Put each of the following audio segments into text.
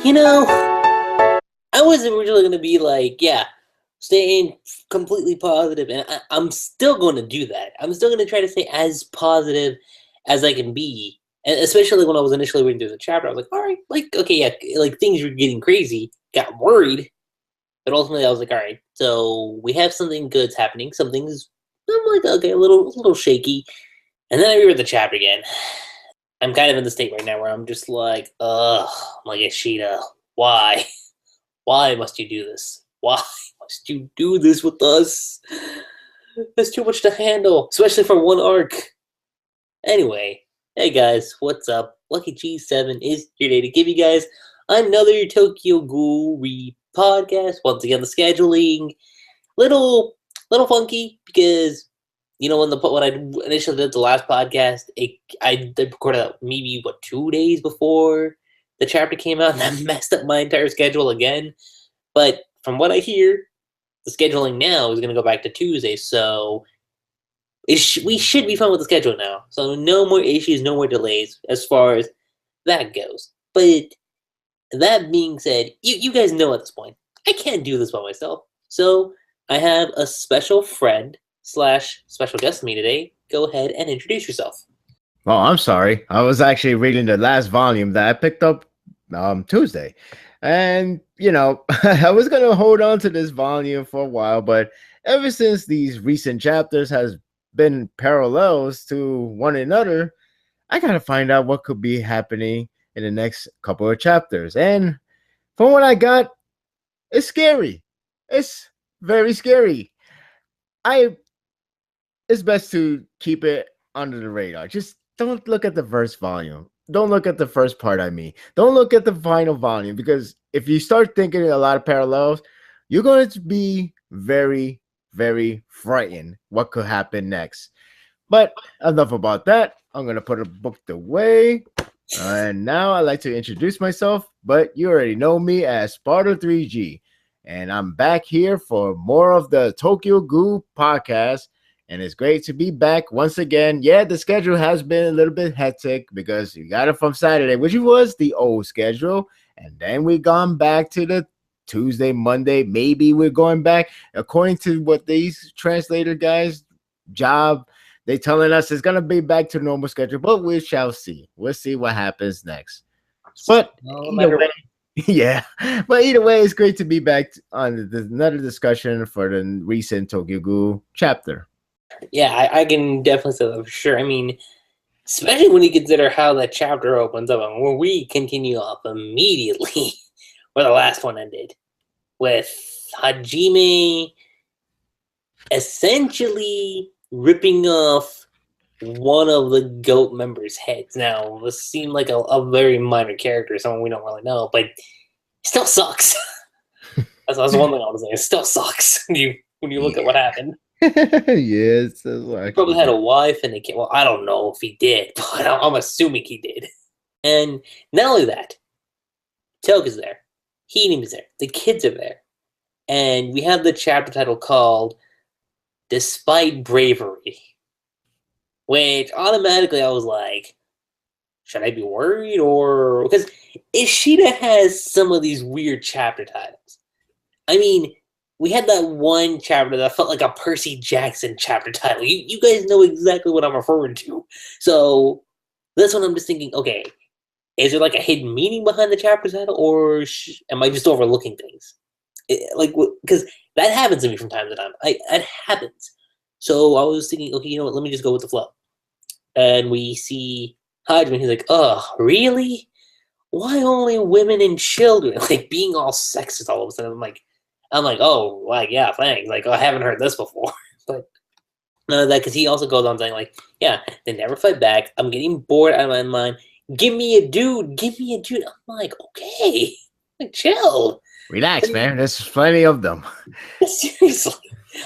You know, I wasn't originally going to be like, yeah, staying completely positive, and I'm still going to do that. I'm still going to try to stay as positive as I can be. And especially when I was initially reading through the chapter, I was like, all right, like, okay, yeah, like things were getting crazy, got worried. But ultimately, I was like, all right, so we have something good's happening. Something's, I'm like, okay, a little shaky. And then I reread the chapter again. I'm kind of in the state right now where I'm just like, ugh, I'm like, Ishida, why? Why must you do this? Why must you do this with us? There's too much to handle, especially for one arc. Anyway, hey guys, what's up? Lucky G7 is here today to give you guys another Tokyo Ghoul podcast. Once again, the scheduling little funky because when I initially did the last podcast, I recorded that maybe 2 days before the chapter came out, and that messed up my entire schedule again. But from what I hear, the scheduling now is going to go back to Tuesday, so we should be fine with the schedule now. So no more issues, no more delays as far as that goes. But that being said, you guys know at this point, I can't do this by myself. So I have a special friend / special guest with me today. Go ahead and introduce yourself. Well, I'm sorry. I was actually reading the last volume that I picked up Tuesday. And, I was going to hold on to this volume for a while, but ever since these recent chapters has been parallels to one another, I got to find out what could be happening in the next couple of chapters. And from what I got, it's scary. It's very scary. It's best to keep it under the radar. Just don't look at the first volume. Don't look at the first part, I mean. Don't look at the final volume, because if you start thinking a lot of parallels, you're going to be very, very frightened what could happen next. But enough about that. I'm going to put a book away. And now I'd like to introduce myself, but you already know me as SPARDA3g. And I'm back here for more of the Tokyo Ghoul podcast. And it's great to be back once again. Yeah, the schedule has been a little bit hectic because you got it from Saturday, which was the old schedule. And then we gone back to the Tuesday, Monday. Maybe we're going back. According to what these translator guys' job, they telling us it's going to be back to normal schedule. But we shall see. We'll see what happens next. But either way, yeah. But either way, it's great to be back on another discussion for the recent Tokyo Ghoul chapter. Yeah, I can definitely say that for sure. I mean, especially when you consider how that chapter opens up, and where we continue off immediately where the last one ended, with Hajime essentially ripping off one of the GOAT members' heads. Now, this seemed like a very minor character, someone we don't really know, but it still sucks. That's one thing I was saying. It still sucks when you look at what happened. Yes, he probably had a wife and a kid. Well, I don't know if he did, but I'm assuming he did. And not only that, Toga's there, Heenim's there, the kids are there, and we have the chapter title called "Despite Bravery," which automatically I was like, should I be worried? Or because Ishida has some of these weird chapter titles. I mean, we had that one chapter that felt like a Percy Jackson chapter title. You guys know exactly what I'm referring to. So that's when I'm just thinking, okay, is there like a hidden meaning behind the chapter title, or am I just overlooking things? Because that happens to me from time to time. That happens. So I was thinking, okay, you know what? Let me just go with the flow. And we see Hajime. He's like, oh, really? Why only women and children? Like being all sexist all of a sudden. I'm like, oh, like, yeah, thanks. Like, I haven't heard this before. But none of that, because he also goes on saying, like, yeah, they never fight back. I'm getting bored out of my mind. Give me a dude. Give me a dude. I'm like, okay. Like, chill. Relax, man. There's plenty of them. Seriously.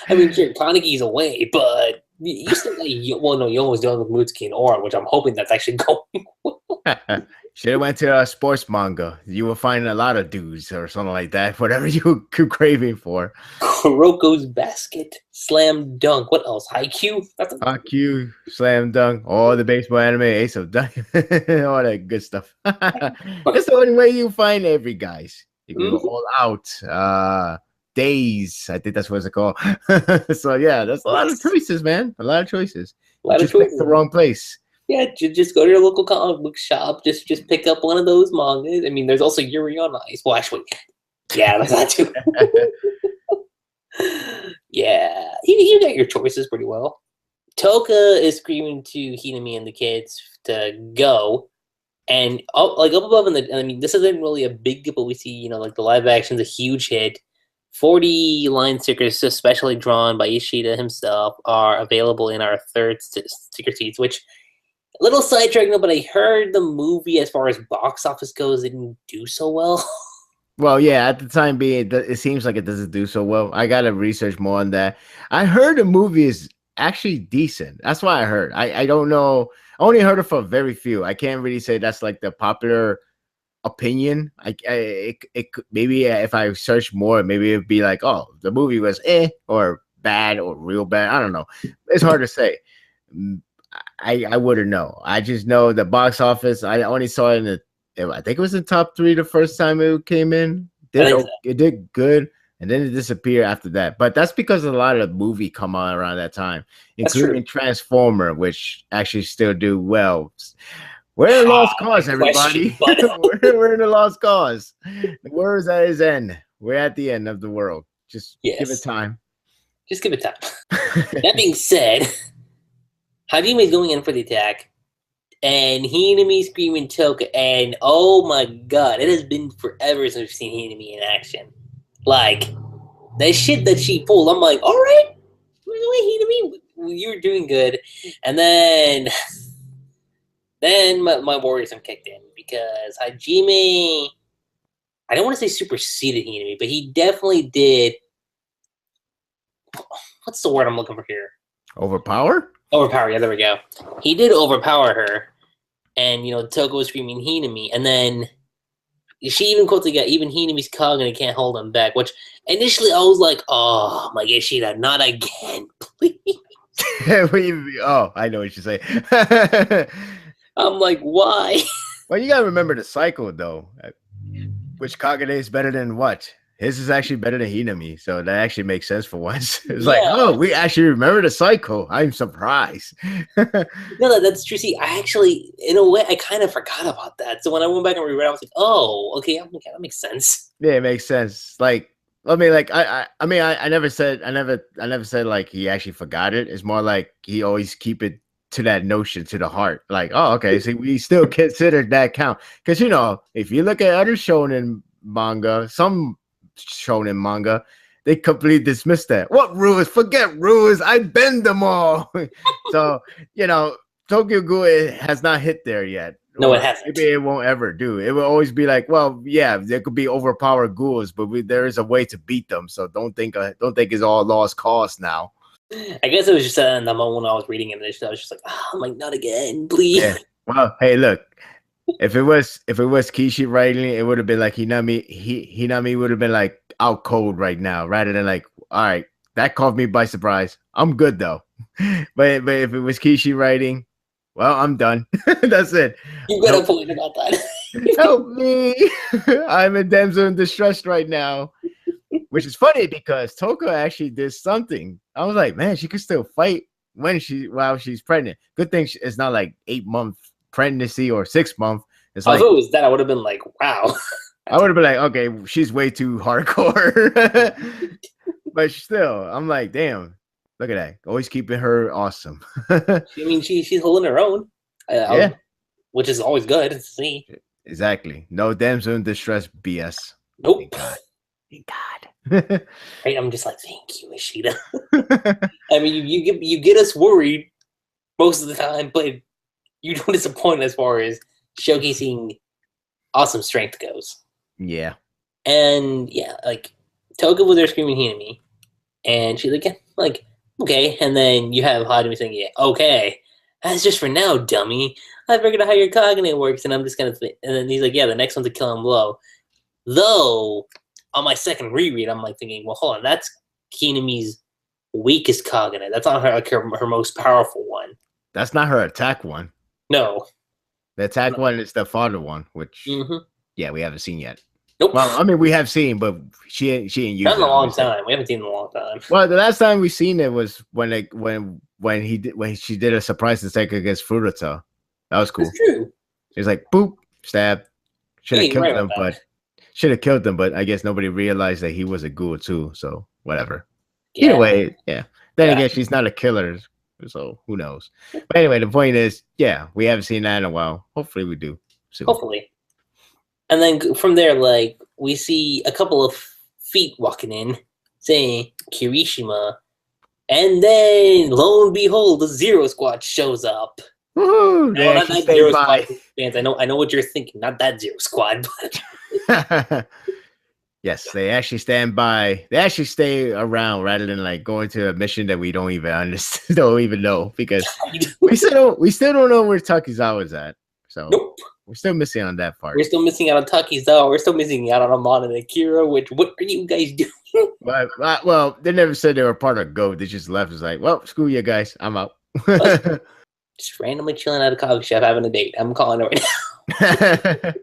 I mean, sure, Tanuki's away, but you still got, well, no, you almost dealing with Mutsuki and Aura, which I'm hoping that's actually going well. Should have went to a sports manga. You will find a lot of dudes or something like that. Whatever you keep craving for. Kuroko's Basket, Slam Dunk. What else? Haikyuu? That's a Haikyuu, Slam Dunk, all the baseball anime, Ace of Diamond, all that good stuff. That's the only way you find every guys. You can go all out. Days, I think that's what it's called. So yeah, that's a lot of choices, man. A lot of choices. A lot of Just picked the wrong place. Yeah, just go to your local comic book shop. Just pick up one of those mangas. I mean, there's also Urie on Ice. Well, actually, yeah, that's that too. Yeah, you got your choices pretty well. Toka is screaming to Hinami and the kids to go, and up above in the. I mean, this isn't really a big deal, but we see like the live action's a huge hit. 40 line stickers, especially drawn by Ishida himself, are available in our third sticker seats. Which, a little sidetrack, but I heard the movie, as far as box office goes, didn't do so well. Well, yeah, at the time being, it seems like it doesn't do so well. I got to research more on that. I heard the movie is actually decent. That's what I heard. I don't know. I only heard it from very few. I can't really say that's like the popular opinion. Maybe if I search more, maybe it'd be like, oh, the movie was or bad or real bad. I don't know. It's hard to say. I wouldn't know. I just know the box office. I only saw it I think it was in top 3 the first time it came in. It did good, and then it disappeared after that. But that's because a lot of movie come on around that time, including Transformer, which actually still do well. We're in a lost cause, everybody. We're in a lost cause. The word is at its end. We're at the end of the world. Just give it time. Just give it time. That being said, Hajime is going in for the attack, and Hinami screaming Toka, and oh my god, it has been forever since we've seen Hinami in action. Like, that shit that she pulled, I'm like, alright, Hinami, you're doing good. And then my worrisome kicked in, because Hajime, I don't want to say superseded Hinami, but he definitely did, what's the word I'm looking for here? Overpower, yeah, there we go. He did overpower her. And, Toka was screaming Hinami. And then she even quotes again, even Hinami's cog and it can't hold him back. Which initially I was like, oh my gosh, Ishida, not again, please. Oh, I know what you say. I'm like, why? Well, you gotta remember the cycle though. Which Kagane is better than what? His is actually better than Hinami, so that actually makes sense for once. It's like, oh, we actually remember the cycle. I'm surprised. No, that's true. See, I actually, in a way, I kind of forgot about that. So when I went back and reread, I was like, oh, okay, that makes sense. Yeah, it makes sense. Like, I mean, like, I never said like he actually forgot it. It's more like he always keep it to that notion, to the heart. Like, oh, okay, so we still consider that count. Because, if you look at other shonen manga, some shonen manga, they completely dismiss that. What rules? Forget rules. I bend them all. So, Tokyo Ghoul has not hit there yet. No, it hasn't. Maybe it won't ever do. It will always be like, well, yeah, there could be overpowered ghouls, but there is a way to beat them. So don't think it's all lost cause now. I guess it was just in the moment when I was reading it, I was just like, I'm like, not again, please. Yeah. Well, hey, look. If it was Kishi writing, it would have been like Hinami would have been like out cold right now, rather than like, all right, that caught me by surprise. I'm good though. But if it was Kishi writing, well, I'm done. That's it. You got a point about that. Help me. I'm a damsel in distress right now. Which is funny because Toka actually did something. I was like, man, she could still fight while she's pregnant. Good thing it's not like 8-month pregnancy or 6 month. It's like, if it was that, I would have been like, wow. I would have been like, okay, she's way too hardcore. But still, I'm like, damn, look at that. Always keeping her awesome. I mean, she's holding her own. Yeah. Which is always good to see. Exactly. No damsel in distress BS. Nope. Thank God. Right, I'm just like, thank you, Ishida. I mean, you get us worried most of the time, but you don't disappoint as far as showcasing awesome strength goes. Yeah. And yeah, like Toka was there screaming Hinami, and she's like, okay. And then you have Hajime saying, yeah, okay, that's just for now, dummy. I figured out how your cognate works, and I'm just gonna think. And then he's like, yeah, the next one's a killing blow. Though, on my second reread, I'm like thinking, well, hold on, that's Kinami's weakest cognate. That's not her most powerful one. That's not her attack one. No. The attack one is the father one, which yeah, we haven't seen yet. Nope. Well, I mean, we have seen, but she ain't used it. Not in a long time. We haven't seen it in a long time. Well, the last time we seen it was when she did a surprise attack against Furuta. That was cool. That's true. It was like boop, stab. Should have killed them, but I guess nobody realized that he was a ghoul too. So whatever. Yeah. Either way, yeah. Then again, she's not a killer, so who knows? But anyway, the point is, yeah, we haven't seen that in a while. Hopefully, we do soon. Hopefully. And then from there, like, we see a couple of feet walking in, saying Kirishima, and then lo and behold, the Zero Squad shows up. Woohoo! No, not that Zero Squad fans. I know what you're thinking. Not that Zero Squad, but yes, they actually stand by. They actually stay around rather than like going to a mission that we don't even understand, don't even know, because we still don't know where Takizawa's at. So nope. We're still missing on that part. We're still missing out on Takizawa. We're still missing out on Amada and Akira. What are you guys doing? Well, they never said they were part of GO. They just left. It's like, well, screw you guys. I'm out. Just randomly chilling at a coffee shop having a date. I'm calling it right now.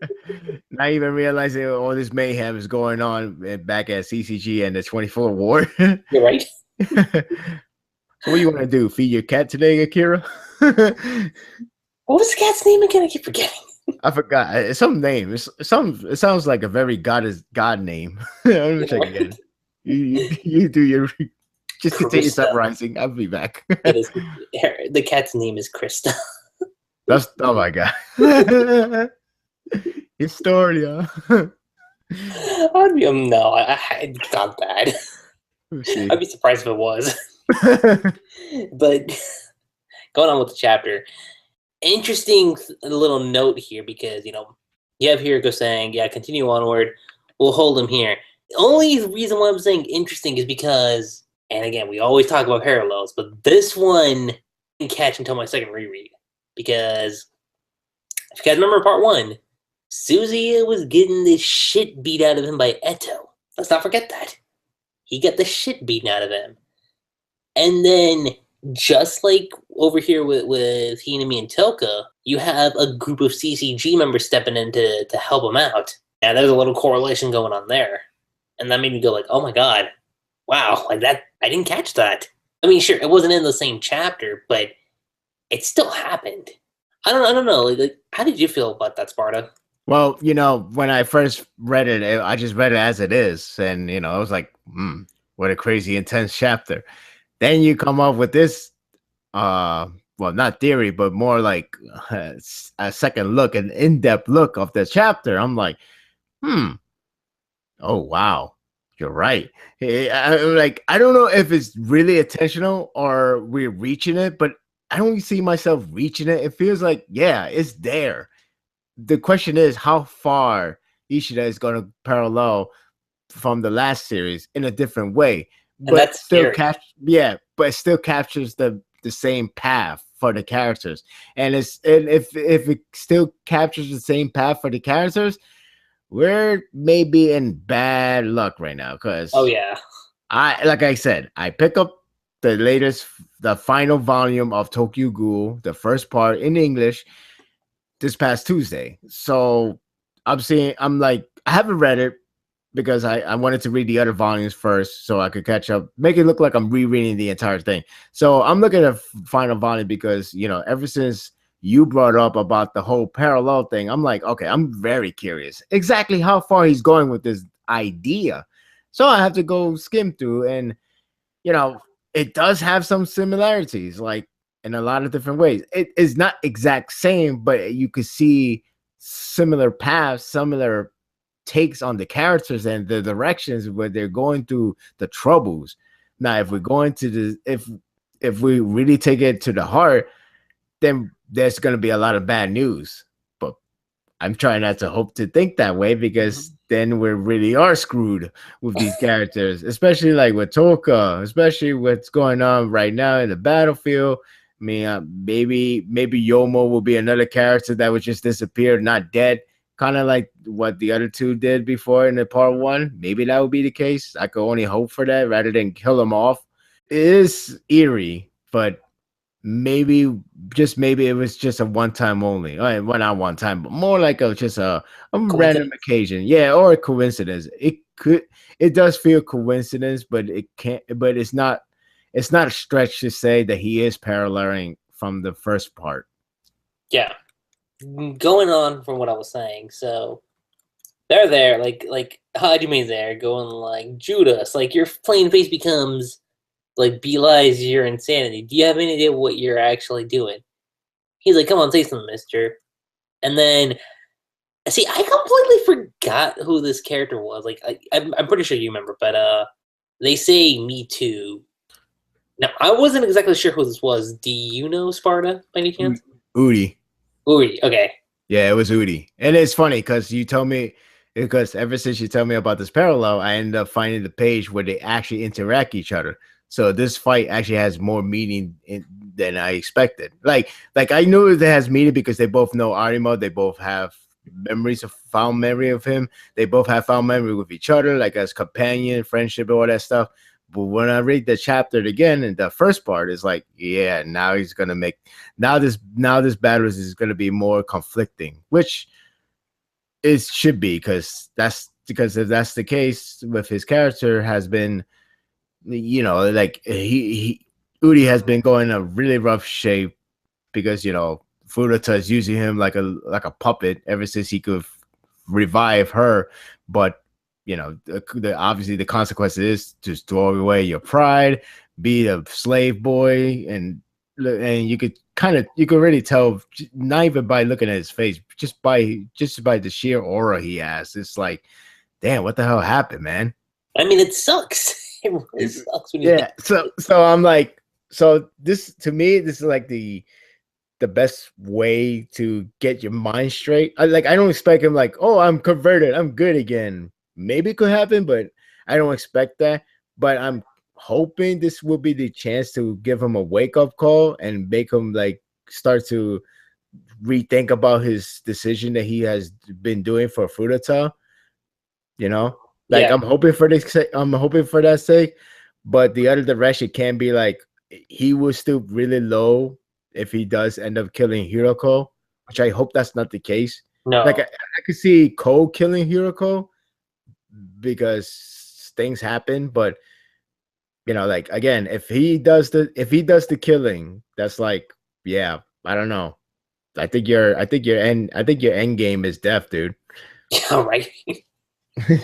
Not even realizing all this mayhem is going on back at CCG and the 24 War. You're right. So what do you want to do? Feed your cat today, Akira? What was the cat's name again? I keep forgetting. I forgot. It's some name. It sounds like a very god name. Let me check again. You do your just continue summarizing. I'll be back. The cat's name is Krista. That's oh my god. Historia. No, it's not bad. I'd be surprised if it was. But going on with the chapter, interesting little note here, because you have Hiriko saying, "Yeah, continue onward. We'll hold him here." The only reason why I'm saying interesting is because, and again, we always talk about parallels, but this one I didn't catch until my second reread, because if you guys remember part 1, Suzuya was getting the shit beat out of him by Eto. Let's not forget that. He got the shit beaten out of him. And then, just like over here with Hinami and Toka, you have a group of CCG members stepping in to help him out. And there's a little correlation going on there. And that made me go like, oh my god, wow, like that, I didn't catch that. I mean, sure, it wasn't in the same chapter, but it still happened. I don't know, like how did you feel about that, Sparta? Well, when I first read it, I just read it as it is. And, I was like, what a crazy, intense chapter. Then you come up with this, well, not theory, but more like a second look, an in-depth look of the chapter. I'm like, oh, wow, you're right. I don't know if it's really intentional or we're reaching it, but I don't see myself reaching it. It feels like, yeah, it's there. The question is how far Ishida is going to parallel from the last series in a different way. And but that's still but it still captures the same path for the characters. And if it still captures the same path for the characters, we're maybe in bad luck right now. Because like I said, I pick up the final volume of Tokyo Ghoul, the first part in English, this past Tuesday. So I'm like, I haven't read it because I wanted to read the other volumes first so I could catch up, make it look like I'm rereading the entire thing. So I'm looking at final volume because, ever since you brought up about the whole parallel thing, I'm like, okay, I'm very curious exactly how far he's going with this idea. So I have to go skim through, and, it does have some similarities, like in a lot of different ways. It is not exact same, but you could see similar paths, similar takes on the characters and the directions where they're going through the troubles. Now, if we're going to if we really take it to the heart, then there's going to be a lot of bad news. But I'm trying not to hope to think that way, because then we really are screwed with these characters, especially like with Toka, especially what's going on right now in the battlefield. I mean, maybe Yomo will be another character that would just disappear, not dead, kind of like what the other two did before in the part one. Maybe that would be the case. I could only hope for that rather than kill them off. It is eerie, but maybe just maybe it was just a one time only. Well, not one time, but more like a random Coincidence? occasion. Yeah, or a coincidence. It does feel coincidence, but it can't but it's not a stretch to say that he is paralleling from the first part. Yeah. Going on from what I was saying, so they're there, like Hajime's there, going like Judas, like your plain face becomes like belies your insanity. Do you have any idea what you're actually doing? He's like, come on, say something, mister. And then see, I completely forgot who this character was. Like I'm pretty sure you remember, but they say me too. Now I wasn't exactly sure who this was. Do you know Sparta by any chance? Urie. Uri, okay. Yeah, it was Urie. And it's funny because you told me because ever since you told me about this parallel, I ended up finding the page where they actually interact each other. So this fight actually has more meaning than I expected. Like I knew it has meaning because they both know Arimo. They both have memories of found memory of him. They both have found memory with each other, like as companion, friendship, all that stuff. But when I read the chapter again, and the first part is like, yeah, now he's gonna make now this battle is gonna be more conflicting, which it should be because if that's the case with his character has been, like he Udi has been going in a really rough shape because Furuta is using him like a puppet ever since he could revive her, but obviously the consequence is to throw away your pride, be a slave boy, and you could really tell, not even by looking at his face, just by the sheer aura he has. It's like, damn, what the hell happened, man? I mean, it sucks. It really sucks when you Yeah. think. So I'm like, so this to me, this is like the best way to get your mind straight. I don't expect him like, oh, I'm converted, I'm good again. Maybe it could happen, but I don't expect that. But I'm hoping this will be the chance to give him a wake up call and make him like start to rethink about his decision that he has been doing for Furuta. You know, like Yeah, I'm hoping for this. I'm hoping for that sake. But the other direction can be like he will still really low if he does end up killing Hiroko, which I hope that's not the case. Like no. I could see Cole killing Hiroko because things happen, but like again, if he does the killing, that's like, yeah, I don't know. I think your end game is death, dude. Yeah, right.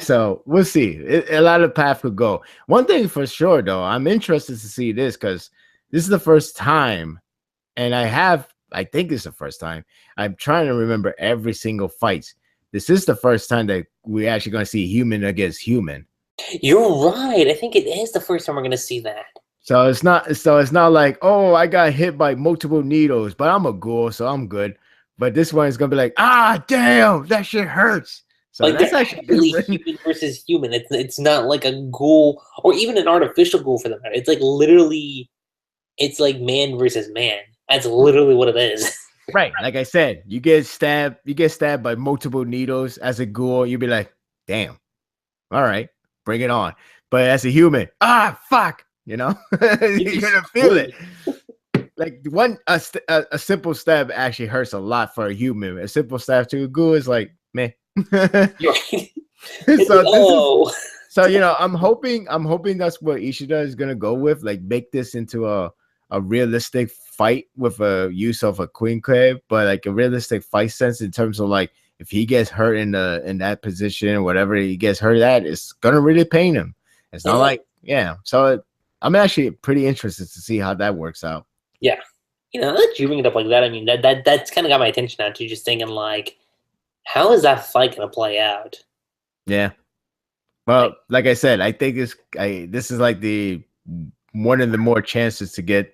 So we'll see. A lot of path could go. One thing for sure, though, I'm interested to see this because this is the first time, and I think it's the first time. I'm trying to remember every single fight. This is the first time that we're actually going to see human against human. You're right. I think it is the first time we're gonna see that. So it's not like, oh, I got hit by multiple needles, but I'm a ghoul, so I'm good. But this one is gonna be like, ah, damn, that shit hurts. So Like that's they're actually actually good. human versus human. It's not like a ghoul or even an artificial ghoul for them. It's like literally, it's like man versus man. That's literally what it is. Right. Like I said, you get stabbed by multiple needles as a ghoul, you'd be like, damn, all right, bring it on. But as a human, fuck, You'd you're be gonna feel it. screwed. Like a simple stab actually hurts a lot for a human. A simple stab to a ghoul is like, meh. You're right. It's like, So this is oh, so I'm hoping that's what Ishida is gonna go with. Like make this into a realistic fight with a use of a queen crab, but like a realistic fight sense in terms of like if he gets hurt in that position, whatever he gets hurt at, it's gonna really pain him. It's not yeah, like yeah. So I'm actually pretty interested to see how that works out. yeah. Now that you bring it up like that, I mean that's kind of got my attention now to just thinking like, how is that fight gonna play out? Yeah. Like, Well, like I said, I think this is like the one of the more chances to get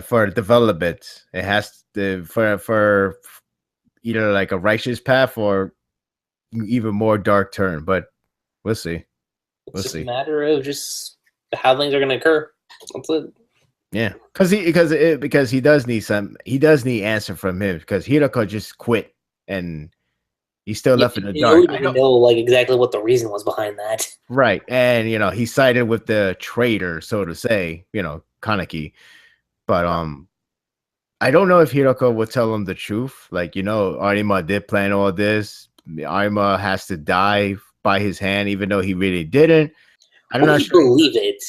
for development. It has to for either like a righteous path or even more dark turn. But we'll see. it's We'll just a see. matter of just how things are gonna occur. That's it. Yeah, because he does need answer from him because Hiroko just quit and he's still Yeah, left in the and dark. Urie I didn't know, know like exactly what the reason was behind that. right? And he sided with the traitor, so to say, Kaneki. But I don't know if Hiroko would tell him the truth. Like, Arima did plan all this. Arima has to die by his hand, even though he really didn't. I'm Would not he sure. believe it?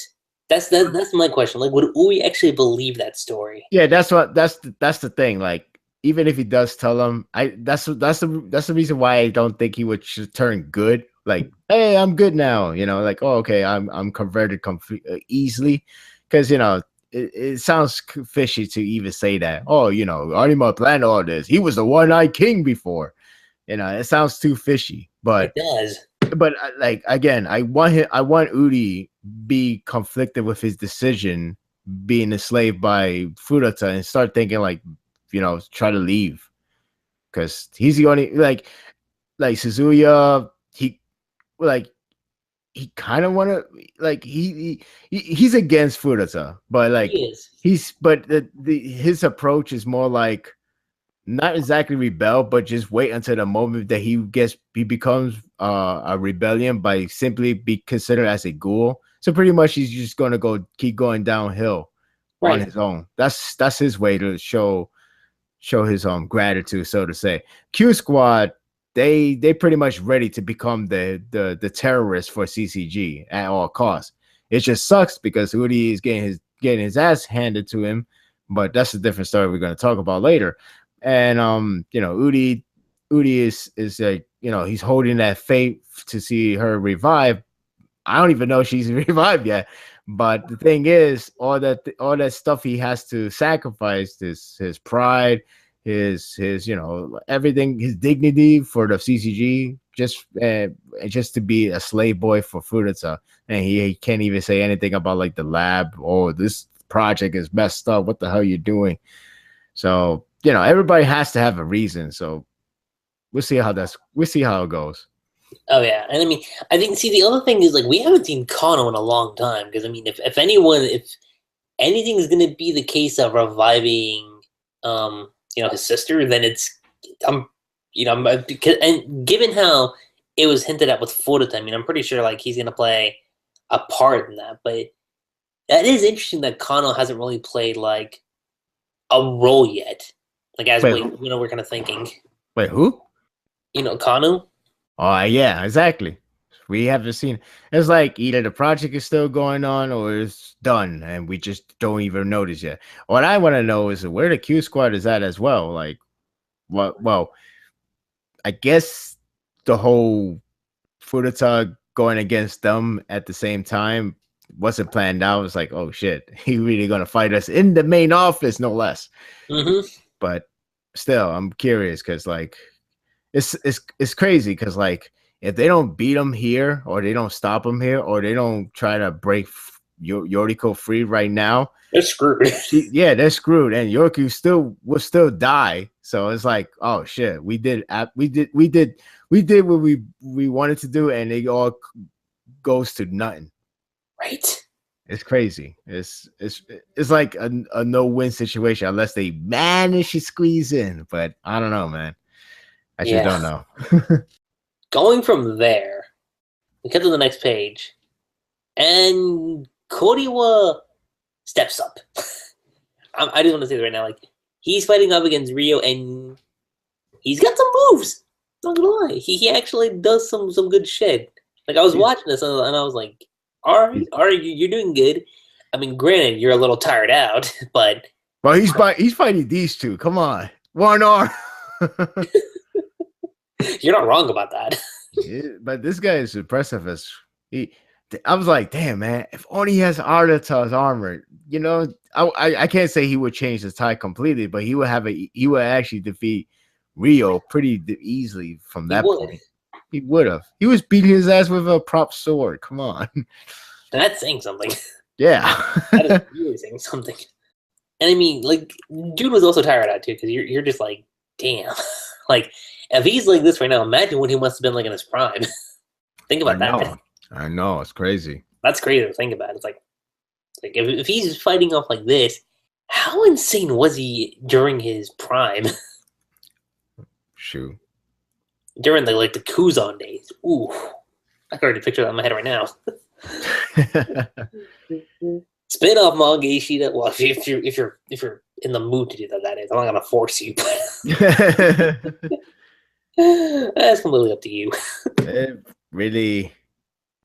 That's my question. Like, would Urie actually believe that story? Yeah, that's the thing. Like, even if he does tell him, that's the reason why I don't think he would turn good. Like, hey, I'm good now. Like, oh, okay, I'm converted easily, because it sounds fishy to even say that. Oh, Arima planned all this. He was the one-eyed king before. It sounds too fishy. It But does. like, again, I want Uri be conflicted with his decision being enslaved by Furata and start thinking like, try to leave, because he's the only like Suzuya. Like he kind of want to, like, he's against Furata, but like He is. his approach is more like not exactly rebel, but just wait until the moment that he becomes a rebellion by simply be considered as a ghoul. So pretty much he's just gonna keep going downhill on Right. his own. That's his way to show his gratitude, so to say. Q Squad, they pretty much ready to become the terrorists for CCG at all costs. It just sucks because Udi is getting his ass handed to him, but that's a different story we're going to talk about later. And Udi is like, he's holding that fate to see her revive. I don't even know if she's revived yet. But the thing is, all that stuff he has to sacrifice, his pride, his everything, his dignity for the CCG, just to be a slave boy for Furita, and he can't even say anything about like the lab. Oh, this project is messed up. What the hell are you doing? So everybody has to have a reason. So we'll see how it goes. Oh yeah, and I mean, I think. See, the other thing is like we haven't seen Kano in a long time because I mean, if anything is going to be the case of reviving, his sister, then it's I'm, because, and given how it was hinted at with Furita, I mean, I'm pretty sure like he's going to play a part in that. But that is interesting that Kano hasn't really played like a role yet. Like as Wait, we're kind of thinking, wait, who? Kano. Oh, yeah, exactly. We haven't seen. It's like either the project is still going on or it's done, and we just don't even notice yet. What I want to know is where the Q Squad is at as well. Like, what? Well, I guess the whole Furita going against them at the same time wasn't planned out. It's like, oh shit, he really gonna fight us in the main office, no less. Mm-hmm. But still, I'm curious because like it's crazy because like if they don't beat him here or they don't stop him here or they don't try to break Yoriko free right now, They're screwed. they're screwed, and Yoriko will still die. So it's like, oh shit, we did what we wanted to do, and it all goes to nothing. Right. It's crazy. It's like a no-win situation unless they manage to squeeze in. But I don't know, man. I just don't know. Going from there, we cut to the next page, and Koriwa steps up. I just want to say this right now, like he's fighting up against Rio, and he's got some moves. Not gonna lie, he actually does some good shit. Like I was watching this, and I was like, all right, you're doing good. I mean, granted, you're a little tired out, but well, he's fighting these two. Come on, one arm. You're not wrong about that. Yeah, but this guy is impressive as I was like, damn, man, if only he has Arata's armor, I can't say he would change the tie completely, but he would actually defeat Rio pretty easily from that point. He would have. He was beating his ass with a prop sword. Come on. That's saying something. Yeah. That is really saying something. And I mean, like, dude was also tired out too, because you're just like, damn. Like, if he's like this right now, imagine what he must have been like in his prime. Think about that. I know, it's crazy. That's crazy to think about. It's like, Like if he's fighting off like this, how insane was he during his prime? Shoot. During the Kuzan days. Ooh, I can already picture that in my head right now. Spin-off manga Ishida. Well, if you're in the mood to do that, that is. I'm not gonna force you, but that's completely up to you. It really,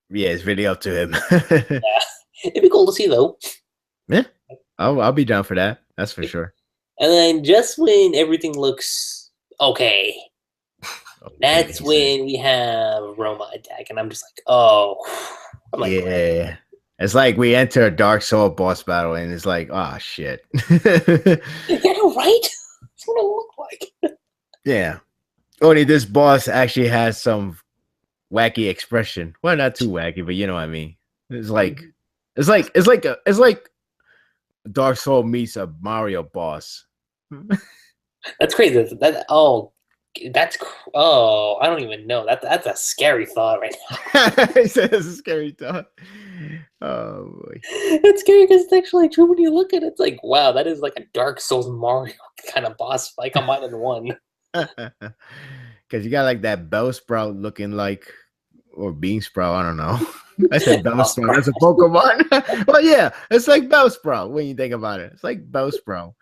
yeah, it's really up to him. Yeah, it'd be cool to see though. Yeah, I'll be down for that. That's for sure. And then just when everything looks okay, that's when we have Roma attack, and I'm just like, oh, I'm like, yeah. It's like we enter a Dark Soul boss battle, and it's like, oh shit. yeah, right? That's what it look like. Yeah. Only this boss actually has some wacky expression. Well, not too wacky, but you know what I mean. It's like Dark Soul meets a Mario boss. That's crazy. I don't even know. That's a scary thought right now. It's a scary thought. Oh boy. It's scary because it's actually true when you look at it. It's like, wow, that is like a Dark Souls Mario kind of boss fight combined in one. Because you got like that Bellsprout looking like, or Beansprout, I don't know. I said Bellsprout. That's a Pokemon. Well, yeah, it's like Bellsprout when you think about it. It's like Bellsprout.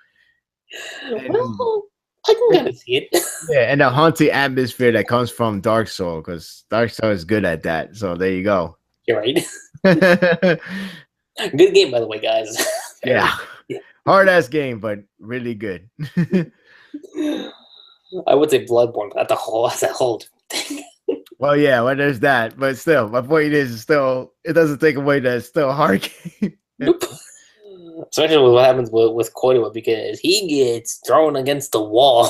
Well, I can kind of see it. Yeah, and the haunted atmosphere that comes from Dark Soul, because Dark Soul is good at that. So there you go. You're right. Good game, by the way, guys. Yeah. Hard ass game, but really good. I would say Bloodborne, but that's a whole thing. Well, yeah, well, there's that, but still, my point is still, it doesn't take away that it's still a hard game. Nope. Especially with what happens with Koiwa, because he gets thrown against the wall.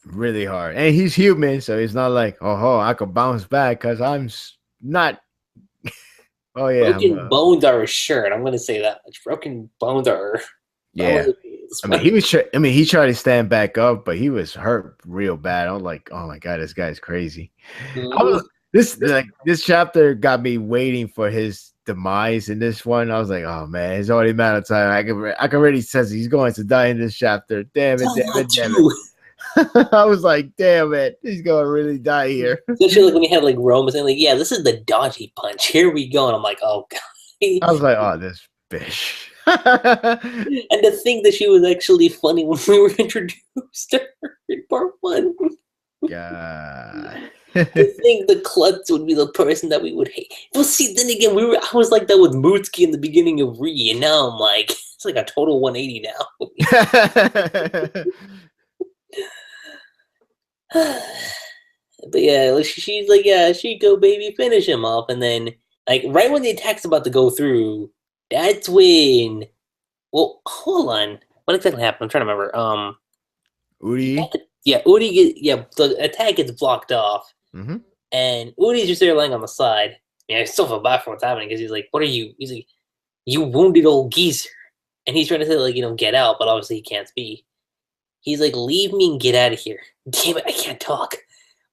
Really hard. And he's human, so he's not like, oh, I could bounce back because I'm not. Oh, yeah. Broken bones are assured. I'm going to say that much. Broken bones are. Yeah. He tried to stand back up, but he was hurt real bad. I was like, oh my God, this guy's crazy. This chapter got me waiting for his demise in this one. I was like, oh man, it's already a matter of time. I can already sense he's going to die in this chapter. Damn it. I was like, damn it, he's gonna really die here. Especially like when he had like Roma saying like, yeah, this is the dodgy punch. Here we go. And I'm like, oh God. I was like, oh, this bitch. And to think that she was actually funny when we were introduced to her in part 1. God. I think the klutz would be the person that we would hate. Well, see, then again, I was like that with Mutsuki in the beginning of Urie, and now I'm like, it's like a total 180 now. But yeah, she's like, yeah, Shiko, baby, finish him off. And then, like, right when the attack's about to go through, that's when. Well, hold on. What exactly happened? I'm trying to remember. Urie? Yeah, the attack gets blocked off. Mm-hmm. And Urie's just there laying on the side. Yeah, I still feel bad for what's happening because he's like, what are you? He's like, you wounded old geezer. And he's trying to say, like, get out, but obviously he can't speak. He's like, leave me and get out of here. Damn it, I can't talk.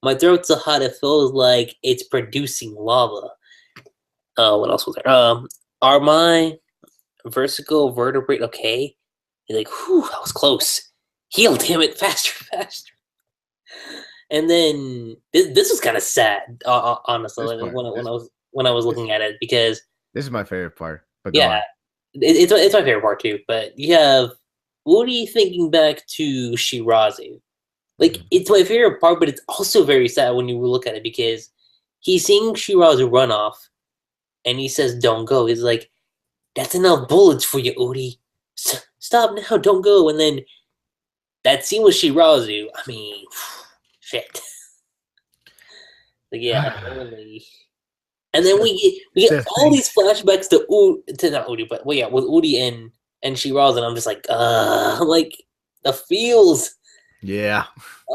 My throat's so hot it feels like it's producing lava. What else was there? Are my vertebrae okay? He's like, whew, that was close. Heal, damn it, faster. And then this was kind of sad, honestly, when I was looking at it, because this is my favorite part. But yeah, it's my favorite part too. But you have Urie thinking back to Shirazu. Like, it's my favorite part, but it's also very sad when you look at it, because he's seeing Shirazu run off, and he says, don't go. He's like, that's enough bullets for you, Urie. Stop now, don't go. And then that scene with Shirazu, I mean, shit. Like, yeah, totally. And then we get all these flashbacks to not Urie, but well, yeah, with Urie and Shirazu, and I'm just like, like the feels. Yeah.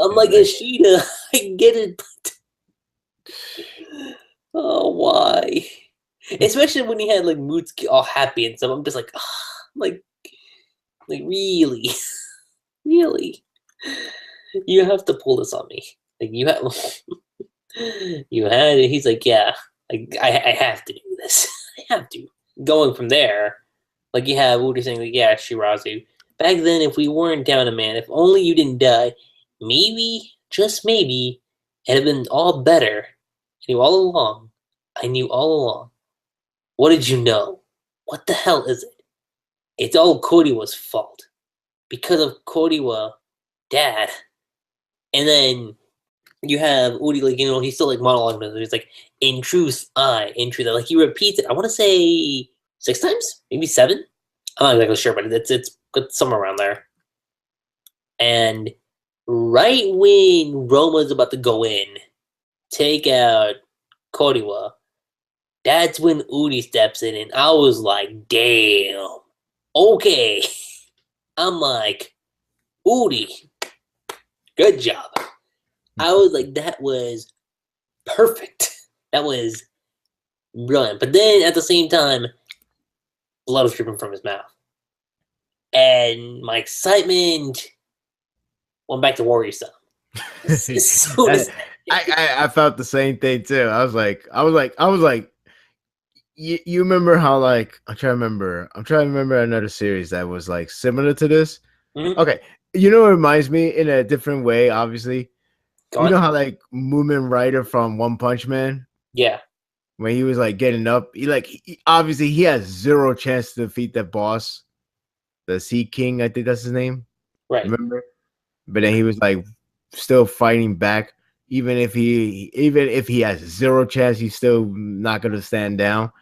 I'm like Ishida. I get it, but oh, why? Especially when he had like Mutsuki all happy and stuff. I'm just like, like really, really. You have to pull this on me. Like you have, you had it. He's like, yeah, I have to do this. I have to. Going from there, Like you have Urie saying, like, yeah, Shirazu. Back then, if we weren't down a man, if only you didn't die, maybe, just maybe, it'd have been all better. I knew all along. I knew all along. What did you know? What the hell is it? It's all Koriwa's fault. Because of Koriwa, Dad. And then you have Urie, like, he's still like monologuing. He's like, in truth, in truth. Like, he repeats it, I want to say 6 times? Maybe 7? I'm not exactly sure, but it's somewhere around there. And right when Roma's about to go in, take out Koriwa, that's when Urie steps in, and I was like, damn. Okay. I'm like, Urie, good job. I was like, that was perfect. That was brilliant. But then at the same time, blood was dripping from his mouth. And my excitement went back to warrior stuff. I felt the same thing too. I was like, you remember how, like, I'm trying to remember another series that was like similar to this. Mm-hmm. Okay, it reminds me in a different way. Obviously, know how like Moomin Rider from One Punch Man. Yeah. When he was like getting up, obviously he has 0 chance to defeat that boss, the Sea King. I think that's his name. Right. Remember? But then he was like still fighting back. Even if he has 0 chance, he's still not gonna stand down.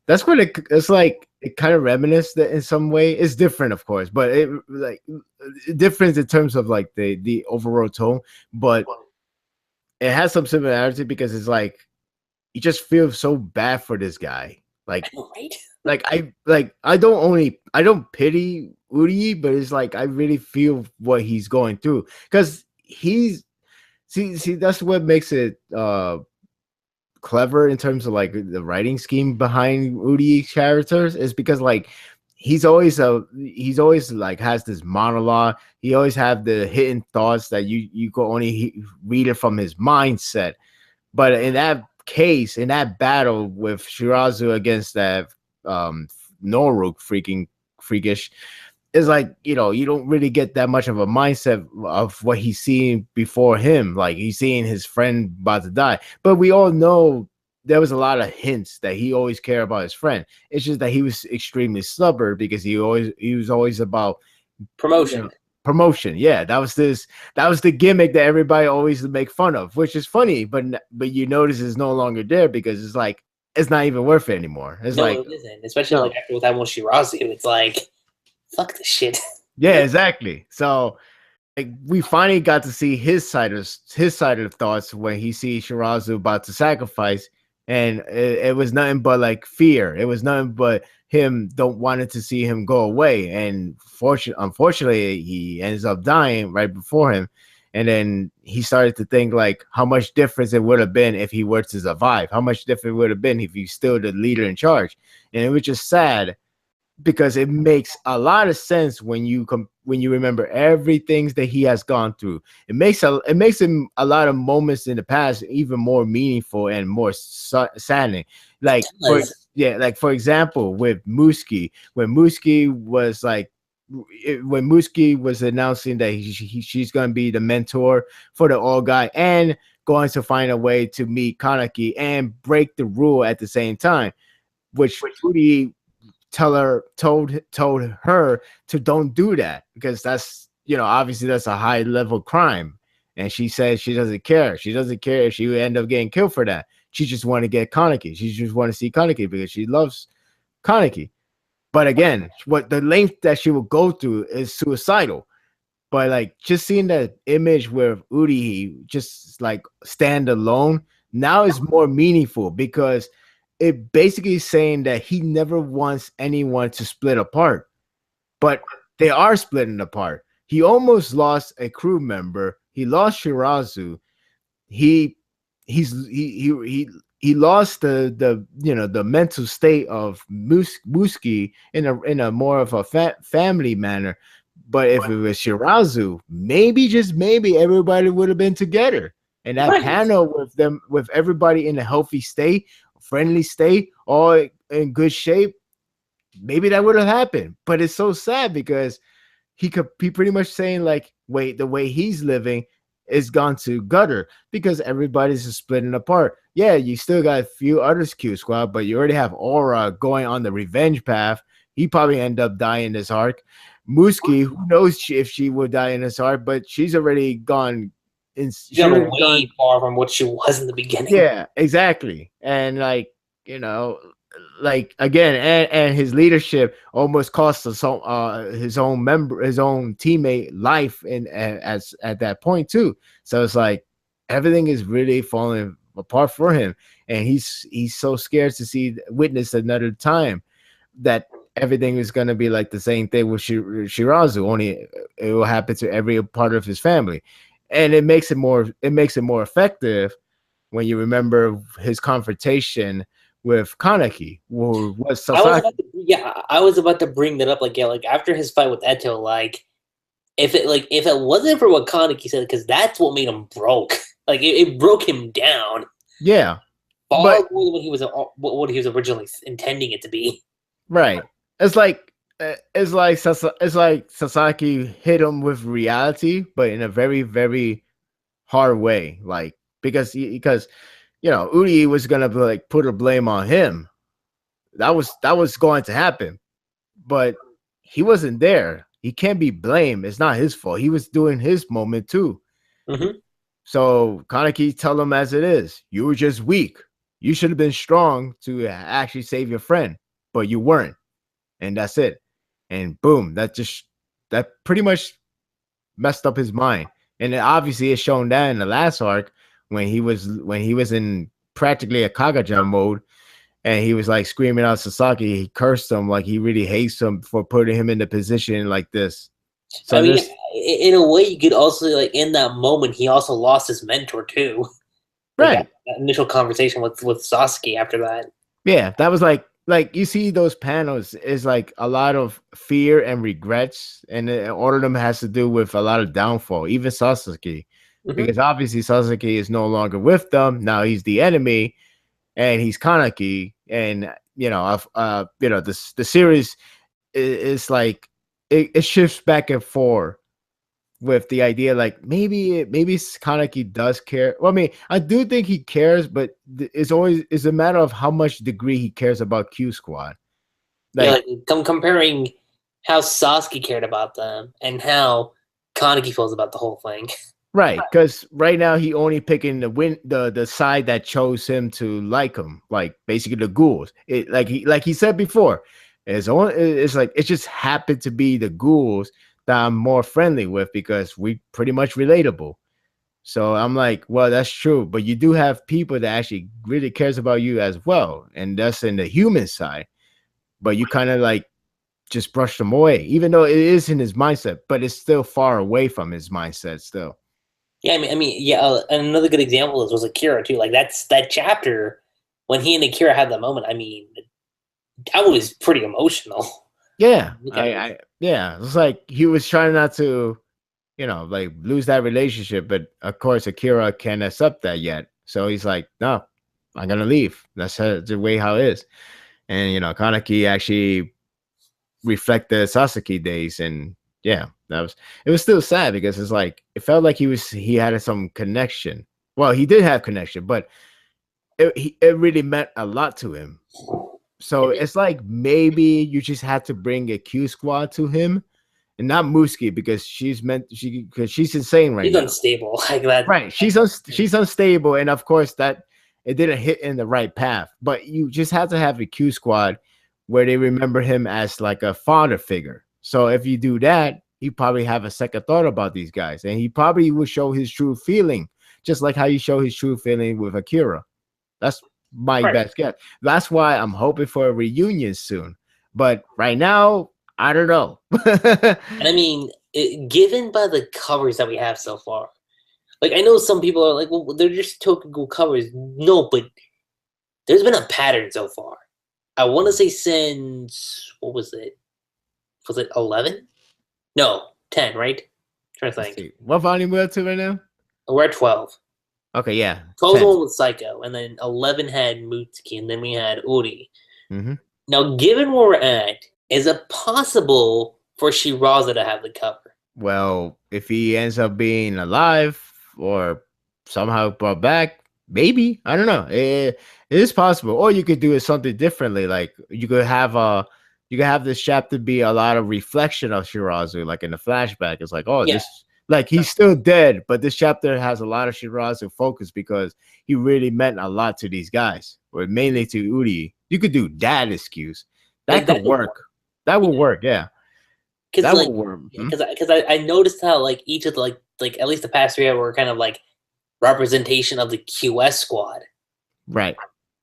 That's what it's like. It kind of reminisces in some way. It's different, of course, but it like different in terms of like the overall tone. But it has some similarity because it's like you just feel so bad for this guy. Like, right? I don't pity Urie, but it's like I really feel what he's going through because he's see that's what makes it clever in terms of like the writing scheme behind Urie's characters is because like he's always like has this monologue. He always have the hidden thoughts that you can only read it from his mindset. But in that case, in that battle with Shirazu against that Noruk freakish, it's like, you don't really get that much of a mindset of what he's seeing before him. Like he's seeing his friend about to die. But we all know there was a lot of hints that he always cared about his friend. It's just that he was extremely stubborn because he was always about promotion. Promotion. Yeah, that was the gimmick that everybody always make fun of, which is funny, but you notice it's no longer there because it's like it's not even worth it anymore. It's no, like it isn't. Especially like after with Admiral Shirazu, it's like fuck this shit. Yeah, exactly. So like we finally got to see his side of thoughts when he sees Shirazu about to sacrifice, and it was nothing but like fear. It was nothing but him don't wanted to see him go away, and unfortunately he ends up dying right before him. And then he started to think like how much difference it would have been if he were to survive, how much different it would have been if he's still the leader in charge. And it was just sad because it makes a lot of sense when you remember everything that he has gone through. It makes him a lot of moments in the past even more meaningful and more saddening. Like for example, with Muski, when Muski was announcing that she's going to be the mentor for the old guy and going to find a way to meet Kaneki and break the rule at the same time, which Urie told her to don't do that because that's obviously that's a high level crime, and she said she doesn't care if she would end up getting killed for that. She just want to get Kaneki. She just want to see Kaneki because she loves Kaneki. But again, what the length that she will go through is suicidal. But like just seeing that image where Urie just like stand alone now is more meaningful because it basically is saying that he never wants anyone to split apart, but they are splitting apart. He almost lost a crew member. He lost Shirazu. He lost the mental state of Muski in a more of a family manner. But if it was Shirazu, maybe just maybe everybody would have been together. And that panel with everybody in a healthy state, friendly state, all in good shape, maybe that would have happened. But it's so sad because he pretty much saying like, wait, the way he's living is gone to gutter because everybody's just splitting apart. Yeah, you still got a few others Q squad, but you already have Aura going on the revenge path. He probably end up dying this arc. Muski, who knows if she would die in this arc, but she's already gone. She's gone way far from what she was in the beginning. Yeah, exactly. And like, you know, like again, and his leadership almost cost us his own teammate life in as at that point too. So it's like everything is really falling apart for him, and he's so scared to witness another time that everything is going to be like the same thing with Shirazu, only it will happen to every part of his family. And it makes it more effective when you remember his confrontation with Kaneki, or was Sasaki. I was about to bring that up. Like, yeah, like after his fight with Eto, like if it wasn't for what Kaneki said, because that's what made him broke. Like it broke him down. Yeah, far more than what he was originally intending it to be. Right. It's like Sasaki hit him with reality, but in a very, very hard way. Like because you know, Urie was gonna be like put a blame on him. That was going to happen, but he wasn't there. He can't be blamed. It's not his fault. He was doing his moment too. Mm-hmm. So Kaneki tell him as it is. You were just weak. You should have been strong to actually save your friend, but you weren't. And that's it. And boom, that pretty much messed up his mind. And obviously it's shown that in the last arc when he was in practically a Kagaja mode, and he was like screaming out Sasaki. He cursed him like he really hates him for putting him in the position like this. So I mean, in a way, you could also like in that moment he also lost his mentor too. Right. Like that initial conversation with Sasuke after that. Yeah, that was like you see those panels is like a lot of fear and regrets, and all of them has to do with a lot of downfall. Even Sasuke, because obviously Sasuke is no longer with them now. He's the enemy, and he's Kaneki, and the series is like it shifts back and forth with the idea like maybe Kaneki does care. Well, I mean, I do think he cares, but it's a matter of how much degree he cares about Q Squad. Like comparing how Sasuke cared about them and how Kaneki feels about the whole thing. Right, because right now he only picking the side that chose him to like him, like basically the ghouls. Like he said before, it's like it just happened to be the ghouls that I'm more friendly with because we pretty much relatable. So I'm like, well, that's true, but you do have people that actually really cares about you as well, and that's in the human side. But you kind of like just brush them away, even though it is in his mindset, but it's still far away from his mindset still. Yeah, I mean, yeah. And another good example was Akira too. Like that chapter when he and Akira had that moment. I mean, that was pretty emotional. Yeah, yeah. It's like he was trying not to, like lose that relationship, but of course Akira can't accept that yet. So he's like, no, I'm gonna leave. That's the way how it is. And Kaneki actually reflect the Sasuke days, and yeah, it was still sad because it's like it felt like he had some connection. Well, he did have connection, but it really meant a lot to him. So it's like maybe you just had to bring a Q Squad to him, and not Muski because she's insane right now. She's unstable like that. Right, she's unstable, and of course that it didn't hit in the right path. But you just had to have a Q Squad where they remember him as like a father figure. So if you do that, he probably have a second thought about these guys, and he probably will show his true feeling, just like how you show his true feeling with Akira. That's my best guess. That's why I'm hoping for a reunion soon. But right now, I don't know. And I mean, given by the covers that we have so far, like I know some people are like, well, they're just Tokyo Ghoul covers. No, but there's been a pattern so far. I want to say since, what was it? Was it 11? No, 10, right? I'm trying to think. What volume we're up to right now? We're at 12. Okay, yeah. 12 was one with Psycho, and then 11 had Mutsuki, and then we had Urie. Mm-hmm. Now, given where we're at, is it possible for Shiraza to have the cover? Well, if he ends up being alive or somehow brought back, maybe. I don't know. It is possible. Or you could do it something differently. Like you could have this chapter be a lot of reflection of Shirazu, like in the flashback. It's like, oh, Yeah, this like he's still dead, but this chapter has a lot of Shirazu focus because he really meant a lot to these guys, or mainly to Urie. You could do that excuse. That that could could work. work. That would Yeah, work, yeah. because That would like, work. Hmm? because I noticed how like each of the, like at least the past three were kind of like representation of the QS squad, Right.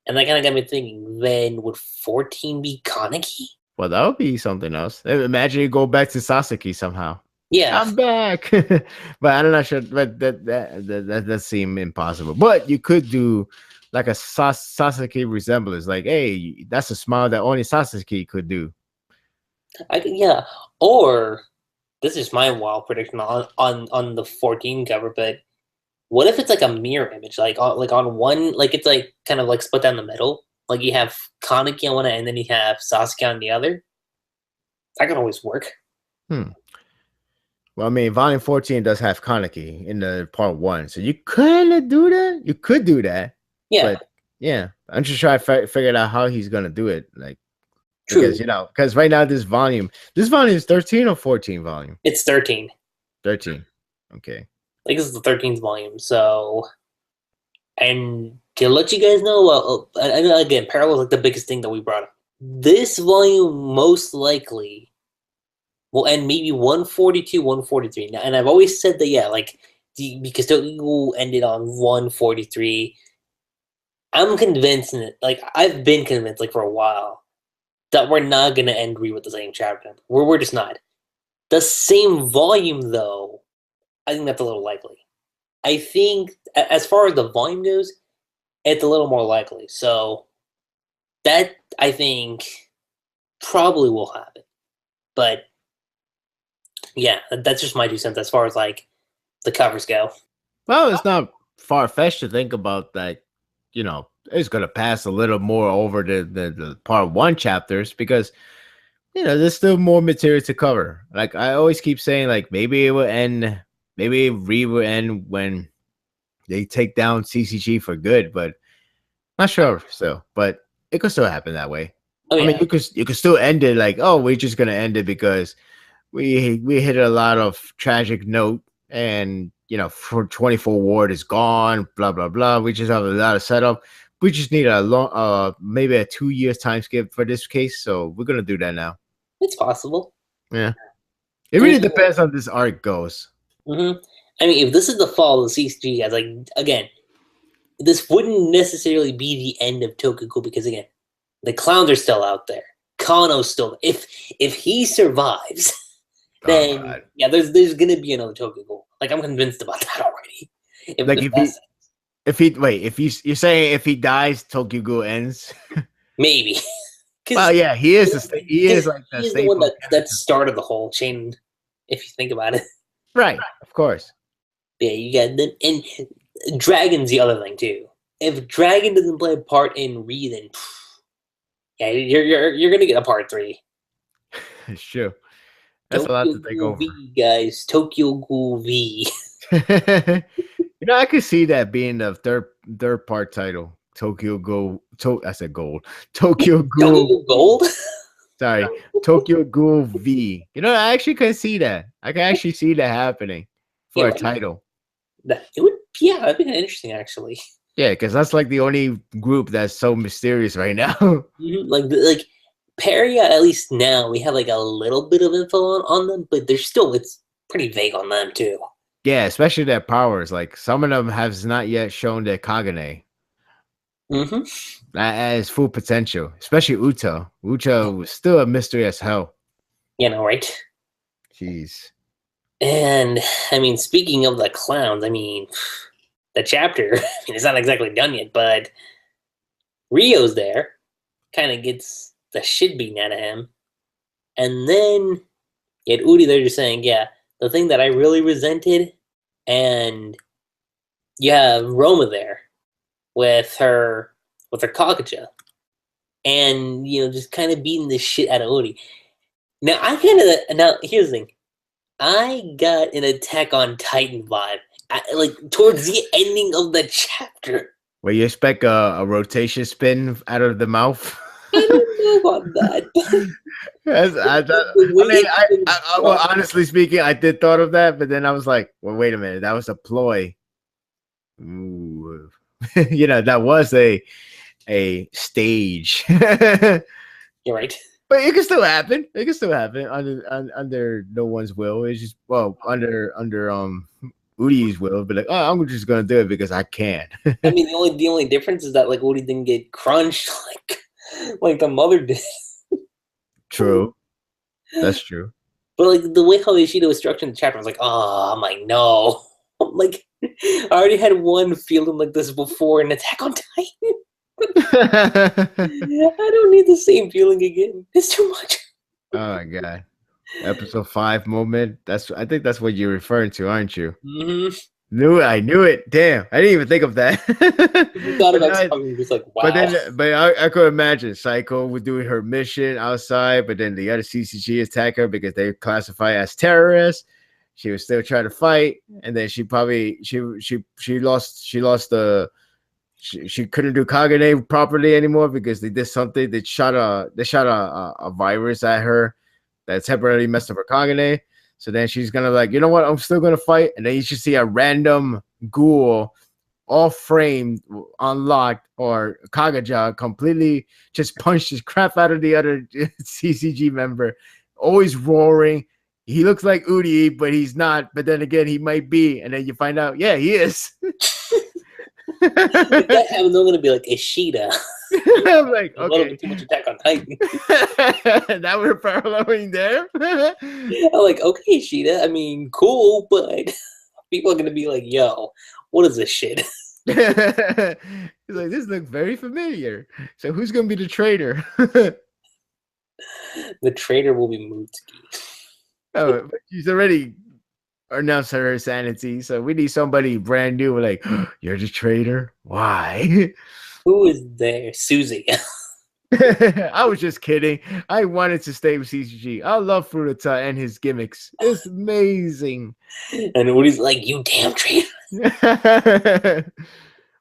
and that kind of got me thinking. Then would 14 be Kaneki? Well, that would be something else. Imagine you go back to Sasaki somehow. Yeah, I'm back, but I'm not sure. But that seemed impossible. But you could do like a Sasaki resemblance. Like, hey, that's a smile that only Sasaki could do. yeah. Or this is my wild prediction on the 14 cover, but what if it's like a mirror image, like on one, like it's like kind of like split down the middle, like you have Kaneki on one end and then you have Sasuke on the other. That can always work. Hmm. Well, I mean, Volume 14 does have Kaneki in the part one, so you could do that. You could do that, Yeah, but yeah, I'm just trying to figure out how he's gonna do it. Like, true. because because right now this volume is 13 or 14 volume. It's 13. 13. Okay. Like this is the 13th volume, so and to let you guys know, well, I know again, parallel is like the biggest thing that we brought up. This volume most likely will end maybe 142, 143. Now, and I've always said that, yeah, like because Tokyo Ghoul ended on 143. I'm convinced, like I've been convinced, like for a while, that we're not gonna end Re with the same chapter. We're just not. The same volume, though, I think that's a little likely. I think, as far as the volume goes, it's a little more likely. So that I think probably will happen. But yeah, that's just my 2 cents as far as like the covers go. Well, it's not far fetched to think about that. It's gonna pass a little more over the part one chapters because there's still more material to cover. Like I always keep saying, like maybe it will end, maybe Re will end when they take down CCG for good, but not sure still. But it could still happen that way. Oh I mean, yeah, you could still end it like, oh, we're just gonna end it because we hit a lot of tragic note, and for 24 ward is gone, blah blah blah. We just have a lot of setup. We just need a long maybe a 2 years time skip for this case, so we're gonna do that now. it's possible. Yeah, it really depends on this arc goes. Mm-hmm. I mean, if this is the fall of the CCG, guys, like again, this wouldn't necessarily be the end of Tokyo Ghoul because again, the clowns are still out there. Kano's still. If he survives, Oh then god. yeah, there's gonna be another Tokyo Ghoul. Like I'm convinced about that already. Like if he wait, if you're saying if he dies, Tokyo Ghoul ends. maybe Well, because yeah, he is he is like the he's the one staple that character. started the whole chain. If you think about it, Right, of course. yeah, you got then and Dragon's the other thing too. If Dragon doesn't play a part in Re, then yeah, you're gonna get a part 3. It's true. That's a lot Tokyo to take Ghoul over. V, guys. Tokyo Ghoul V. I could see that being the third part title. Tokyo Ghoul. I said gold. Tokyo Tokyo Ghoul. Ghoul Gold? Sorry, Tokyo Ghoul V. I actually can see that. I can actually see that happening Yeah, for a right. title. It would, yeah, that'd be kind of interesting actually. Yeah, because that's like the only group that's so mysterious right now. Like Peria, at least now we have like a little bit of info on them, but there's still it's pretty vague on them too. Yeah, especially their powers. Like some of them has not yet shown their Kagane Mm-hmm. as full potential. Especially Uto. Uto was still a mystery as hell. You know, right? Jeez. And I mean, speaking of the clowns, I mean, the chapter. I mean, it's not exactly done yet, but Rio's there, kind of gets the shit beaten out of him, and then you had Udi there just saying, "Yeah, the thing that I really resented," and you have Roma there with her Kakacha. and just kind of beating the shit out of Urie. Now here's the thing. I got an Attack on Titan vibe, like towards the ending of the chapter. Where you expect a rotation spin out of the mouth? I don't know about that. Yes, well, honestly speaking, I did thought of that, but then I was like, well, wait a minute, that was a ploy. Ooh. That was a stage. You're right. But it can still happen. It can still happen under no one's will. It's just under Urie's will. But like, oh, I'm just gonna do it because I can. I mean, the only difference is that like Urie didn't get crunched like the mother did. True, that's true. But like the way how Ishida was structuring the chapter, I was like, oh, I'm like, no. I'm like, I already had one feeling like this before in Attack on Titan. I don't need the same feeling again. It's too much. Oh my god. Episode 5 moment. I think that's what you're referring to, aren't you? Mm-hmm. I knew it. Damn, I didn't even think of that. You thought about something just like, wow. But I could imagine Psycho was doing her mission outside, but then the other CCG attacked her because they classify as terrorists. She was still trying to fight, and then she probably she lost the. She couldn't do Kagane properly anymore because they did something. They shot a virus at her that temporarily messed up her Kagane. So then she's gonna like, you know what? I'm still gonna fight, and then you should see a random ghoul, all framed, unlocked, or Kagaja completely just punched his crap out of the other CCG member, always roaring. He looks like Urie, but he's not. But then again, he might be, and then you find out, yeah, he is. If that happens, I'm gonna be like Ishida. I'm like, okay, too much Attack on Titan. That we're paralleling there. I'm like, okay, Ishida. I mean, cool, but people are gonna be like, yo, what is this shit? He's like, this looks very familiar. So who's gonna be the traitor? The traitor will be Mutsuki. Oh, but she's already announced her sanity, so we need somebody brand new. We're like, you're the traitor? Why? Who is there? Susie. I was just kidding. I wanted to stay with CCG. I love Furuta and his gimmicks. It's amazing. And Urie's like, you damn traitor.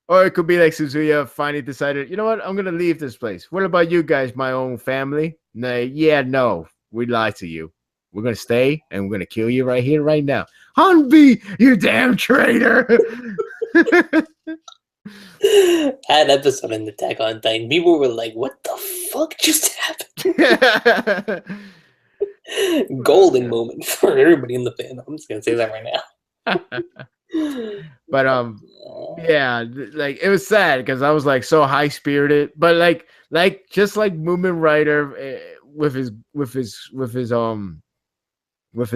Or it could be like Suzuya finally decided, you know what? I'm gonna leave this place. What about you guys, my own family? No, we lied to you. We're gonna stay and we're gonna kill you right here, right now. Hanbi, you damn traitor. That episode in Attack on Titan, people were like, what the fuck just happened? Golden moment for everybody in the fandom. I'm just gonna say that right now. But yeah, like it was sad because I was like so high spirited, but like just like Moomin Rider with his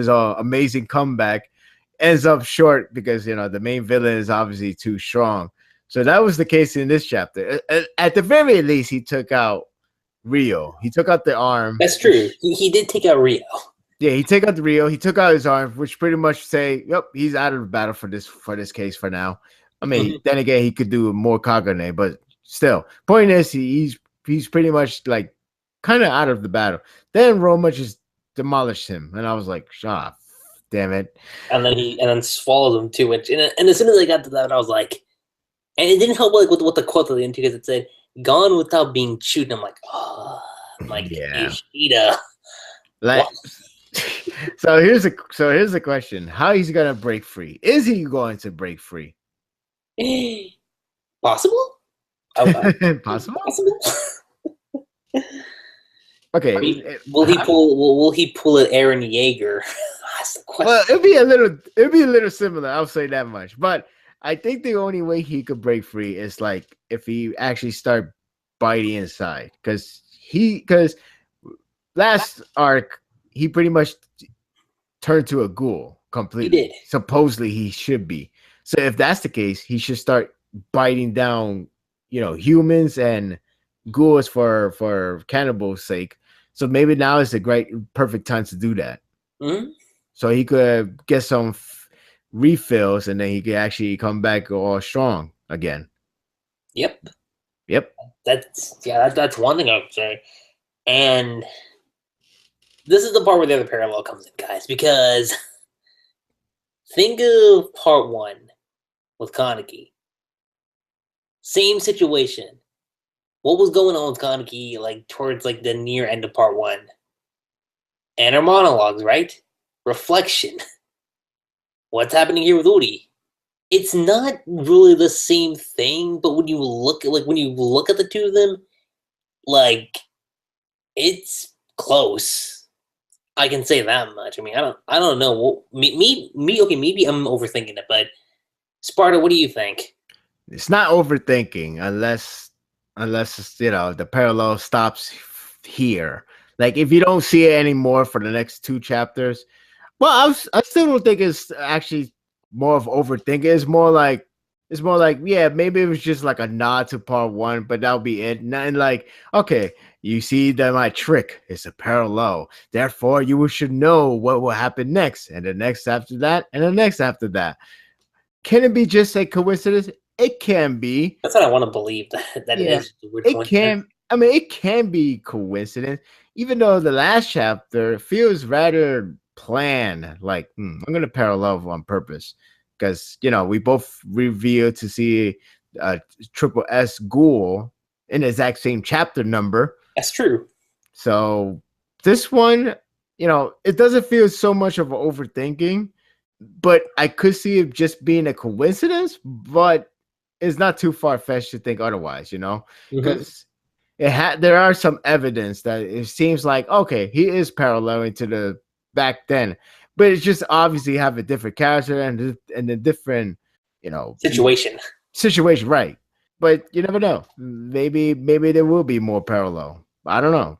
amazing comeback ends up short because the main villain is obviously too strong. So that was the case in this chapter. At the very least, he took out Rio. He took out the arm. That's true. He did take out Rio. Yeah, he took out the Rio. He took out his arm, which pretty much say, yep, he's out of the battle for this case for now. I mean, then again, he could do more Kagane, but still, point is he's pretty much like kind of out of the battle. Then Roma just demolished him, and I was like, damn it. And then swallowed him too. And as soon as I got to that, I was like, and it didn't help like with what the quote at the end because it said, "Gone without being chewed." And I'm like, oh, yeah, Ishida. Like. So here's the question: how he's gonna break free? Is he going to break free? Possible? Possible. Okay. I mean, will he pull an Aaron Yeager? That's the question. Well, it'd be a little similar. I'll say that much. But I think the only way he could break free is like if he actually start biting inside, because last arc. He pretty much turned to a ghoul completely. He did. Supposedly he should be. So if that's the case, he should start biting down, humans and ghouls for cannibals' sake. So maybe now is the perfect time to do that. Mm-hmm. So he could get some refills and then he could actually come back all strong again. Yep. Yep. That's one thing I would say. And this is the part where the other parallel comes in, guys, because think of part one with Kaneki. Same situation. What was going on with Kaneki like towards like the near end of part one? Inner monologues, right? Reflection. What's happening here with Urie? It's not really the same thing, but when you look at the two of them, like it's close. I can say that much. I mean, I don't know. Me. Okay, maybe I'm overthinking it, but Sparta, what do you think? It's not overthinking unless the parallel stops here. Like if you don't see it anymore for the next two chapters, well, I still don't think it's actually more of overthinking. It's more like yeah, maybe it was just like a nod to part one, but that'll be it. And like okay, you see that my trick is a parallel, therefore you should know what will happen next, and the next after that, and the next after that. Can it be just a coincidence? It can be. That's what I want to believe that it Yeah, is a weird it coincidence. can. I mean, it can be coincidence, even though the last chapter feels rather planned. Like I'm going to parallel on purpose because we both revealed to see triple S Ghoul in the exact same chapter number. That's true. So this one, it doesn't feel so much of overthinking, but I could see it just being a coincidence, but it's not too far fetched to think otherwise, Hmm. because there are some evidence that it seems like okay, he is paralleling to the back then, but it's just obviously have a different character and a different, Situation. situation, right? But you never know. Maybe there will be more parallel. I don't know.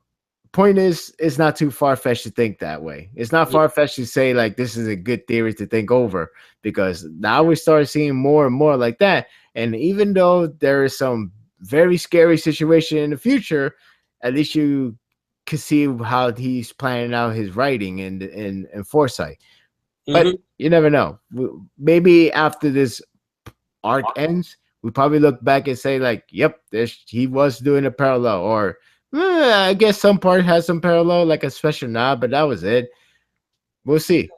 Point is, it's not too far fetched to think that way. It's not Yeah. far fetched to say like this is a good theory to think over because now we start seeing more and more like that. And even though there is some very scary situation in the future, at least you can see how he's planning out his writing and foresight. But Hmm. you never know. Maybe after this arc ends, we probably look back and say like, "Yep, he was doing a parallel," or I guess some part has some parallel, like a special nod, but that was it. We'll see.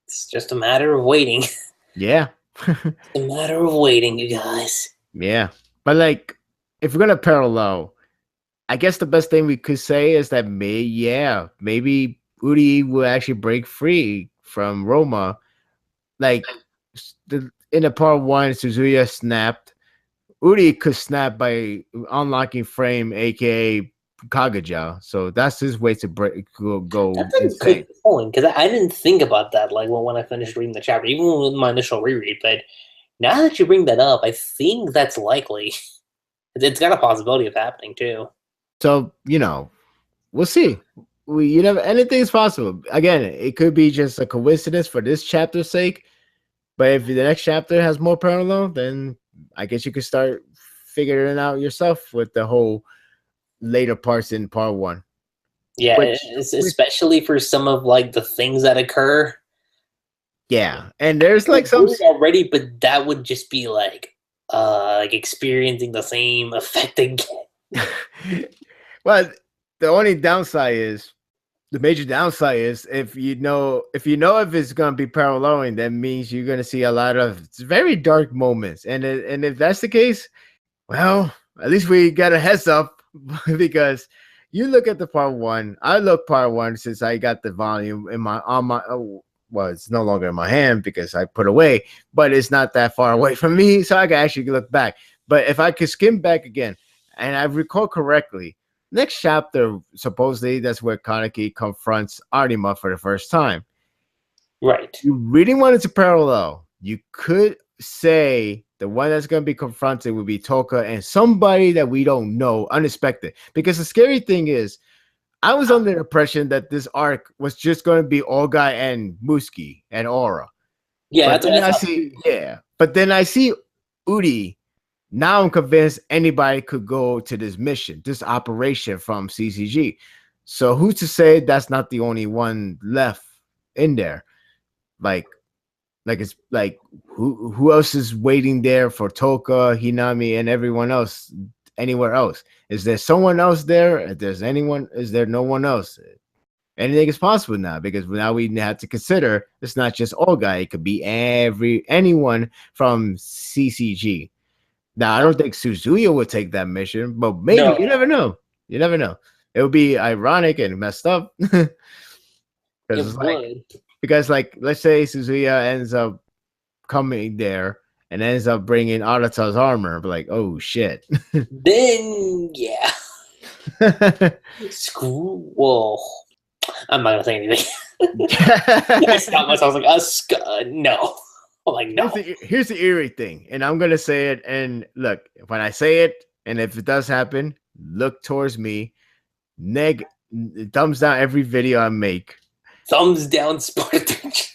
It's just a matter of waiting. Yeah, A matter of waiting, you guys. yeah. But like, if we're gonna parallel, I guess the best thing we could say is that maybe Urie will actually break free from Roma. Like, in the part one, Suzuya snapped. Urie could snap by unlocking Frame, aka Kagaja. So that's his way to go That's a insane. good point because I didn't think about that. Like when I finished reading the chapter, even with my initial reread. But now that you bring that up, I think that's likely. It's got a possibility of happening too. So we'll see. Anything's possible. Again, it could be just a coincidence for this chapter's sake. But if the next chapter has more parallel, then I guess you could start figuring it out yourself with the whole later parts in part one. Yeah, Which especially for some of like the things that occur. yeah, and there's like It's some. good already, but that would just be like experiencing the same effect again. Well, the only downside is the major downside is if it's gonna be paralleling, that means you're gonna see a lot of very dark moments, and if that's the case, well, at least we got a heads up because you look at the part one. I look part one since I got the volume in my on my. Well, it's no longer in my hand because I put away, but it's not that far away from me, so I can actually look back. But if I could skim back again, and I recall correctly, next chapter supposedly that's where Kaneki confronts Arima for the first time. Right. You really wanted to parallel, you could say the one that's going to be confronted would be Toka and somebody that we don't know, unexpected. Because the scary thing is, I was under the impression that this arc was just going to be Olga and Muski and Aura. Yeah, But then that's I how. see, yeah. But then I see Udi. Now I'm convinced anybody could go to this mission, this operation from CCG. So who's to say that's not the only one left in there? Like it's like who else is waiting there for Toka, Hinami, and everyone else anywhere else? Is there someone else there? If there's anyone, is there no one else? Anything is possible now because now we have to consider it's not just Olga. It could be anyone from CCG. Now, I don't think Suzuya would take that mission, but maybe No. you never know. You never know. It would be ironic and messed up. Because like let's say Suzuya ends up coming there and ends up bringing Arata's armor, but like, oh shit. Then yeah. Screw. Whoa. I'm not gonna say anything. I stopped myself. I was like, no. I'm like, no. Here's the eerie thing, and I'm gonna say it. And look, when I say it, and if it does happen, look towards me. Thumbs down every video I make. Thumbs down, SPARDA3g.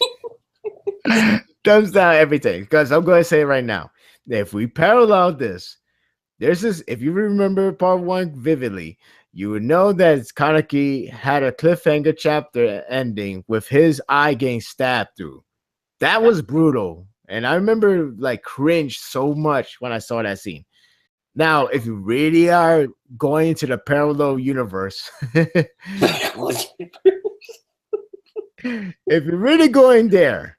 Thumbs down everything, because I'm going to say it right now. If we parallel this, there's this. If you remember part 1 vividly, you would know that Kaneki had a cliffhanger chapter ending with his eye getting stabbed through. That was brutal, and I remember like cringed so much when I saw that scene. Now, if you really are going into the parallel universe, if you're really going there,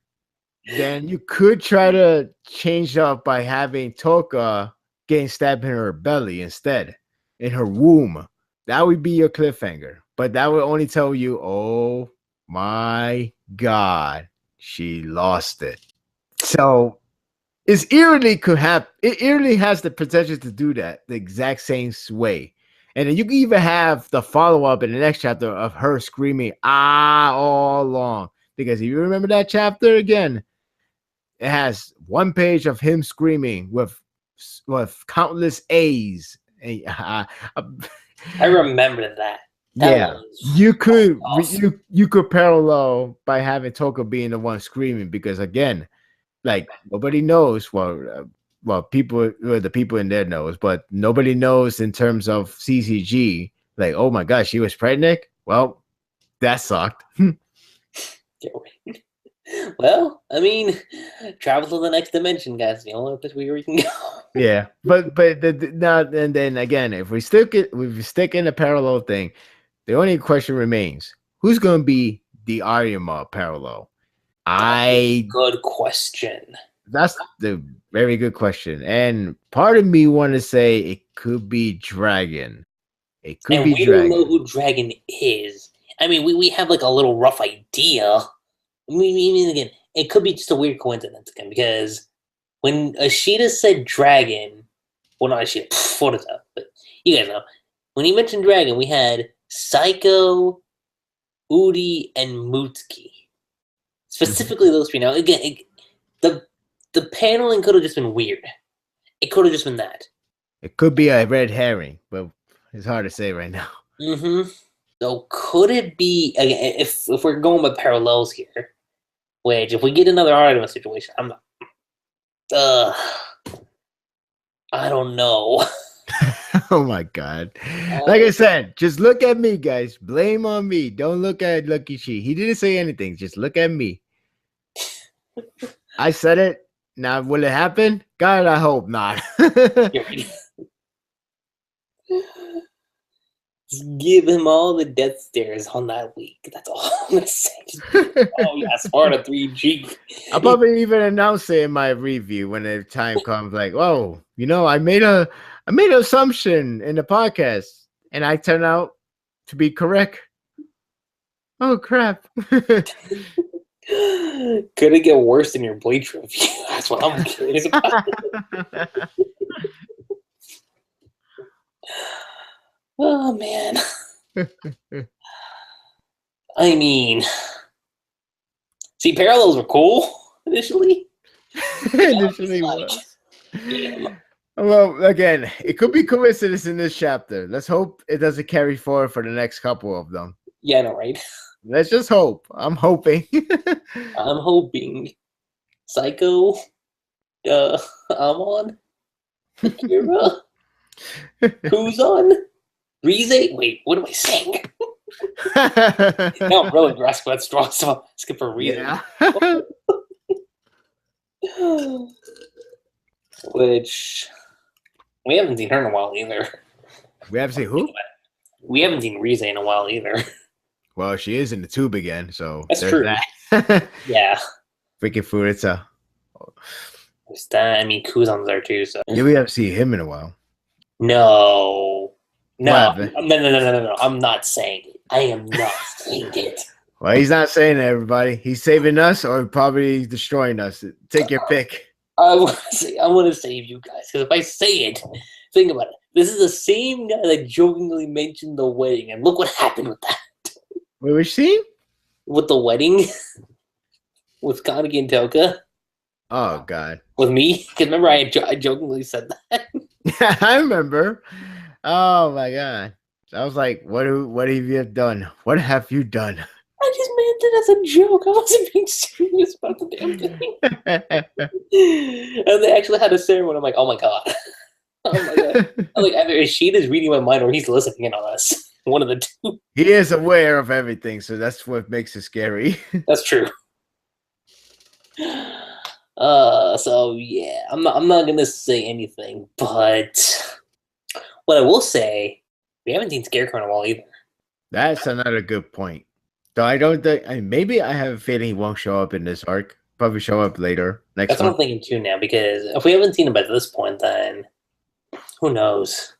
then you could try to change up by having Toka getting stabbed in her belly instead, in her womb. That would be your cliffhanger. But that would only tell you, oh my God, she lost it. So it eerily has the potential to do that the exact same way. And then you can even have the follow-up in the next chapter of her screaming all along. Because if you remember that chapter again, it has one page of him screaming with countless A's. I remember that. Yeah, you could awesome. you could parallel by having Toka being the one screaming, because again, like nobody knows. Well, the people in there knows, but nobody knows in terms of CCG. Like, oh my gosh, she was pregnant. Well, that sucked. Well, I mean, travel to the next dimension, guys. The only place where we can go. Yeah, but now and then again, if we stick in the parallel thing, the only question remains: who's going to be the Arima parallel? Good question. That's the very good question, and part of me want to say it could be Dragon. It could be we Dragon. Don't know who Dragon is. I mean, we have like a little rough idea. I mean, again, it could be just a weird coincidence again, because when Ashita said Dragon, well, not Ashita, what is that? But you guys know. When he mentioned Dragon, we had Psycho, Urie, and Mutsuki. Specifically those three. Now, again, the paneling could have just been weird. It could have just been that. It could be a red herring, but it's hard to say right now. Mm-hmm. So could it be, again, if we're going with parallels here, which if we get another Artemis situation, I'm not, I don't know. Oh my God. Like I said, just look at me, guys. Blame on me. Don't look at Lucky Chi. He didn't say anything. Just look at me. I said it. Now, will it happen? God, I hope not. Just give him all the death stares on that week. That's all I'm gonna say. Oh yeah, SPARDA3g. I'll probably even announce it in my review when the time comes. Like, oh, I made an assumption in the podcast, and I turned out to be correct. Oh crap! Could it get worse than your Bleach review? That's what I'm curious about. Oh man. I mean, see, parallels were cool initially. Initially was. Damn. Well, again, it could be coincidence in this chapter. Let's hope it doesn't carry forward for the next couple of them. Yeah, I know, right? Let's just hope. I'm hoping. I'm hoping. Psycho, Amon, Akira, who's on? Rize? Wait, what am I saying? No, I'm really grasping at straw, so I'll skip for Rize. Yeah. Which, We haven't seen her in a while either. We haven't seen who? We haven't seen Rize in a while either. Well, she is in the tube again, so That's there's true. that. Yeah. Freaking Furitsa. I mean, Kuzan's there too, so. Yeah, we haven't seen him in a while. No. No. What happened? No. I'm not saying it. I am not saying it. Well, he's not saying it, everybody. He's saving us or probably destroying us. Take your pick. I want to save you guys, because if I say it, think about it. This is the same guy that jokingly mentioned the wedding, and look what happened with that. Wait, which scene? With the wedding? With Kaneki and Toka? Oh, God. With me? Because remember, I jokingly said that. Yeah, I remember. Oh, my God. I was like, what have you done? What have you done? I just meant it as a joke. I wasn't being serious about the damn thing. And they actually had a ceremony. I'm like, oh my god. Oh my god. I'm like, either Ishida's reading my mind or he's listening in on us. One of the two. He is aware of everything, so that's what makes it scary. That's true. So yeah, I'm not gonna say anything, but what I will say, we haven't seen Scarecrow in a while either. That's another good point. Though I don't think, maybe I have a feeling he won't show up in this arc. Probably show up later next That's what I'm thinking too now, because if we haven't seen him at this point, then who knows?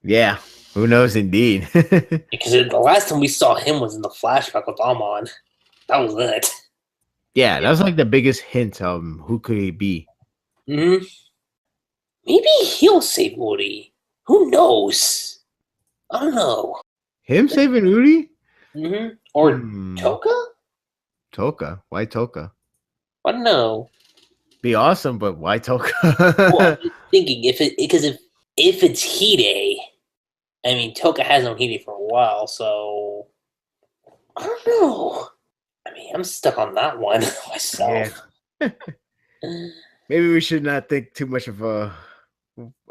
Yeah, who knows indeed. Because the last time we saw him was in the flashback with Amon. That was it. Yeah, that was like the biggest hint of who could he be. Mm-hmm. Maybe he'll save Urie. Who knows? I don't know. Him saving Urie? Mm-hmm. Or Toka? Toka? Why Toka? I don't know. Be awesome, but why Toka? Well, I'm thinking if it's Hide, I mean Toka has known Hide for a while, so I don't know. I mean, I'm stuck on that one myself. Yeah. Maybe we should not think too much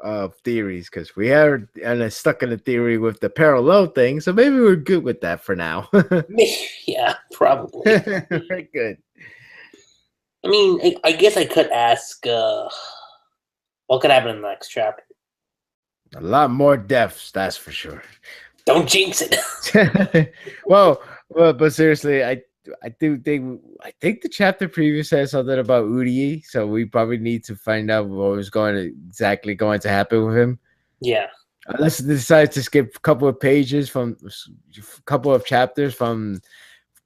of theories, because we are stuck in a theory with the parallel thing, so maybe we're good with that for now. Yeah, probably. Very good. I mean, I guess I could ask what could happen in the next chapter. A lot more deaths, that's for sure. Don't jinx it. well, but seriously, I think the chapter previous said something about Urie, so we probably need to find out what was exactly going to happen with him. Yeah. Unless they decide to skip a couple of chapters from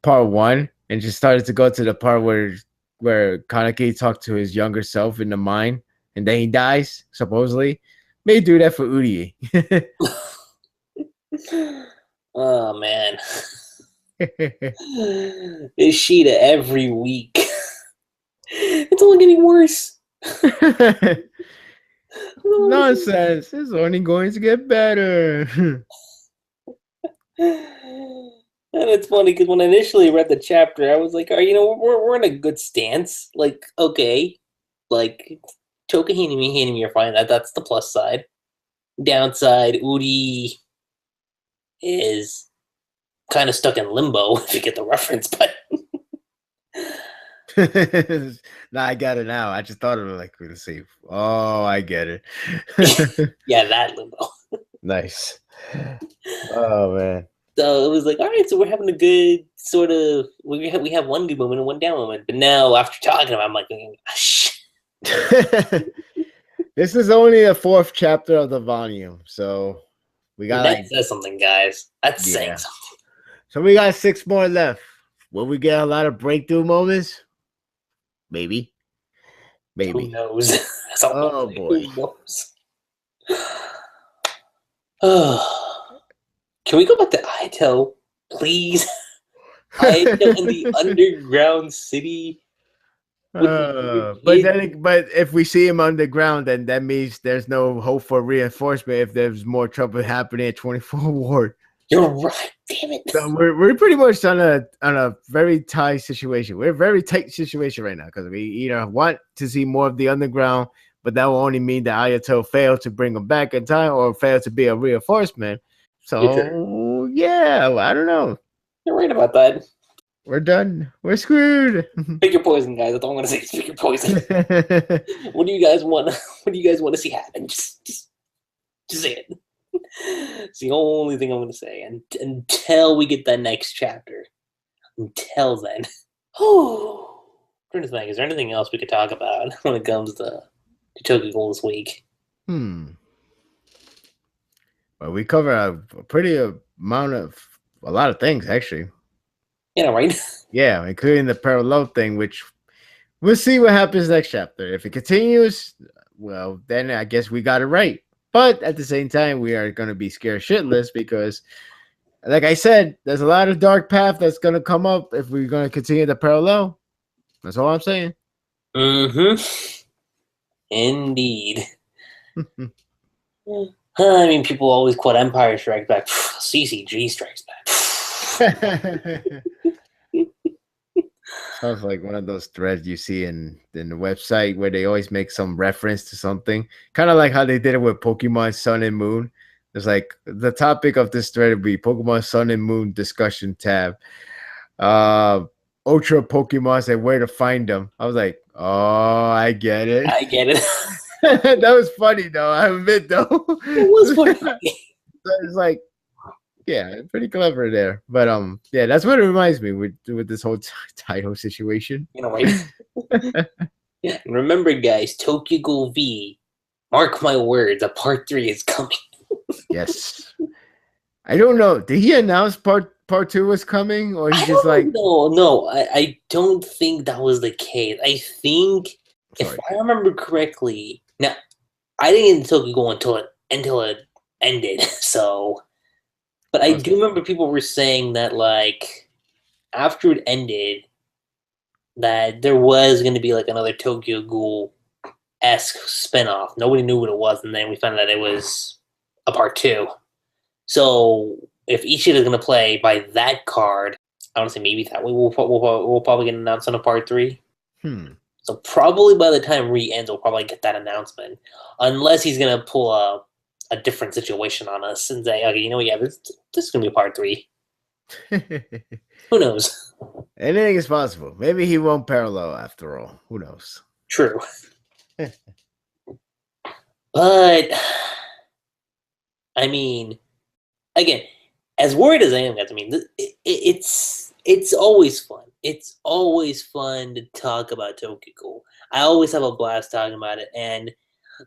part 1 and just started to go to the part where Kaneki talked to his younger self in the mine and then he dies, supposedly. May do that for Urie. Oh man. Ishida every week. It's only getting worse. Nonsense. It's only going to get better. And it's funny because when I initially read the chapter, I was like, we're in a good stance. Like, okay. Like, Toka Hinami are fine. That's the plus side. Downside, Urie is kind of stuck in limbo, if you get the reference, but Nah, I got it now. I just thought of it like, let's see. Oh, I get it. Yeah, that limbo. Nice. Oh man. So it was like, all right, so we're having a good sort of we have one good moment and one down moment. But now after talking about it, I'm like, shh. This is only the 4th chapter of the volume, so we got that says something, guys. That's saying something. So we got 6 more left. Will we get a lot of breakthrough moments? Maybe. Who knows? Oh boy. Who knows? Can we go back to Aito, please? Aito in the underground city. But if we see him underground, then that means there's no hope for reinforcement if there's more trouble happening at 24 Ward. You're right. Damn it. So we're pretty much on a very tight situation. We're a very tight situation right now because we either want to see more of the underground, but that will only mean that Ayato failed to bring them back in time or failed to be a reinforcement. So yeah, I don't know. You're right about that. We're done. We're screwed. Pick your poison, guys. That's all I'm gonna say. Is pick your poison. What do you guys want? What do you guys want to see happen? Just Just say it. It's the only thing I'm going to say. And until we get that next chapter. Until then. Is there anything else we could talk about when it comes to Tokyo Ghoul this week? Well, we cover a pretty amount of a lot of things, actually. Yeah, right? Yeah, including the parallel thing, which we'll see what happens next chapter. If it continues, well, then I guess we got it right. But at the same time, we are going to be scared shitless because, like I said, there's a lot of dark path that's going to come up if we're going to continue the parallel. That's all I'm saying. Indeed. I mean, people always quote Empire Strikes Back. CCG Strikes Back. Sounds like one of those threads you see in the website where they always make some reference to something. Kind of like how they did it with Pokemon Sun and Moon. It's like the topic of this thread would be Pokemon Sun and Moon discussion tab. Ultra Pokemon and where to find them. I was like, oh, I get it. I get it. That was funny, though. I admit, though. It was funny. It's like, yeah, pretty clever there. But yeah, that's what it reminds me with this whole title situation. You know, right? Yeah, and remember, guys, Tokyo Ghoul V. Mark my words, a part 3 is coming. Yes. I don't know. Did he announce part 2 was coming, or he just like? No. I don't think that was the case. I think if I remember correctly, now I didn't get into Tokyo Ghoul until it ended. So, but I do remember people were saying that like after it ended, that there was going to be like another Tokyo Ghoul-esque spinoff. Nobody knew what it was, and then we found out it was a part 2. So if Ishida is going to play by that card, I want to say maybe that way we'll probably get an announcement of part 3. So probably by the time Re ends, we'll probably get that announcement, unless he's going to pull a different situation on us and say, okay, you know what, yeah, this is going to be a part 3. Who knows? Anything is possible. Maybe he won't parallel after all. Who knows? True. But I mean, again, as worried as I am, guys, I mean, it's always fun. It's always fun to talk about Tokyo Ghoul. I always have a blast talking about it, and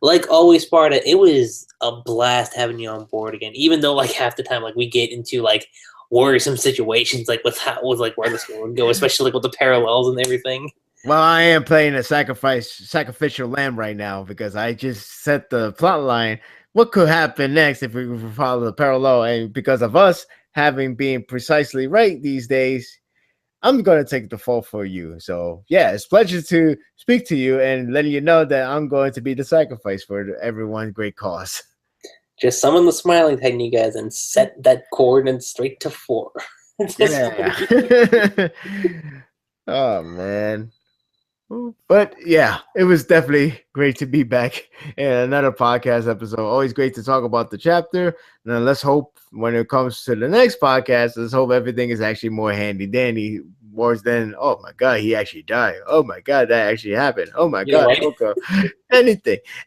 like always, Sparta, it was a blast having you on board again. Even though like half the time, like we get into like worrisome situations, like with where this would go, especially like with the parallels and everything. Well, I am playing a sacrificial lamb right now because I just set the plot line. What could happen next if we follow the parallel? And because of us having been precisely right these days, I'm going to take the fall for you. So, yeah, it's a pleasure to speak to you and letting you know that I'm going to be the sacrifice for everyone's great cause. Just summon the smiling titan, you guys, and set that coordinate straight to 4. Yeah. Oh, man. But yeah, it was definitely great to be back in another podcast episode. Always great to talk about the chapter. And then let's hope when it comes to the next podcast, let's hope everything is actually more handy dandy. Worse than, oh my God, he actually died. Oh my God, that actually happened. Oh my God, right? Okay.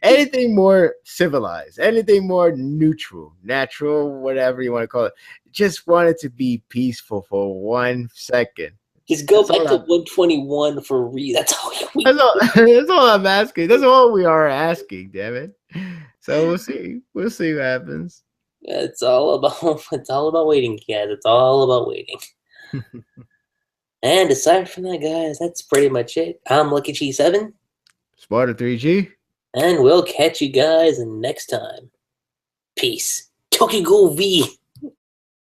Anything more civilized, anything more neutral, natural, whatever you want to call it. Just want it to be peaceful for 1 second. Just go back to 121 for Re. That's all. That's all I'm asking. That's all we are asking. Damn it. So we'll see. We'll see what happens. It's all about waiting, guys. It's all about waiting. And aside from that, guys, that's pretty much it. I'm LuckyRave. SPARDA3g. And we'll catch you guys next time. Peace. Tokyo Ghoul V.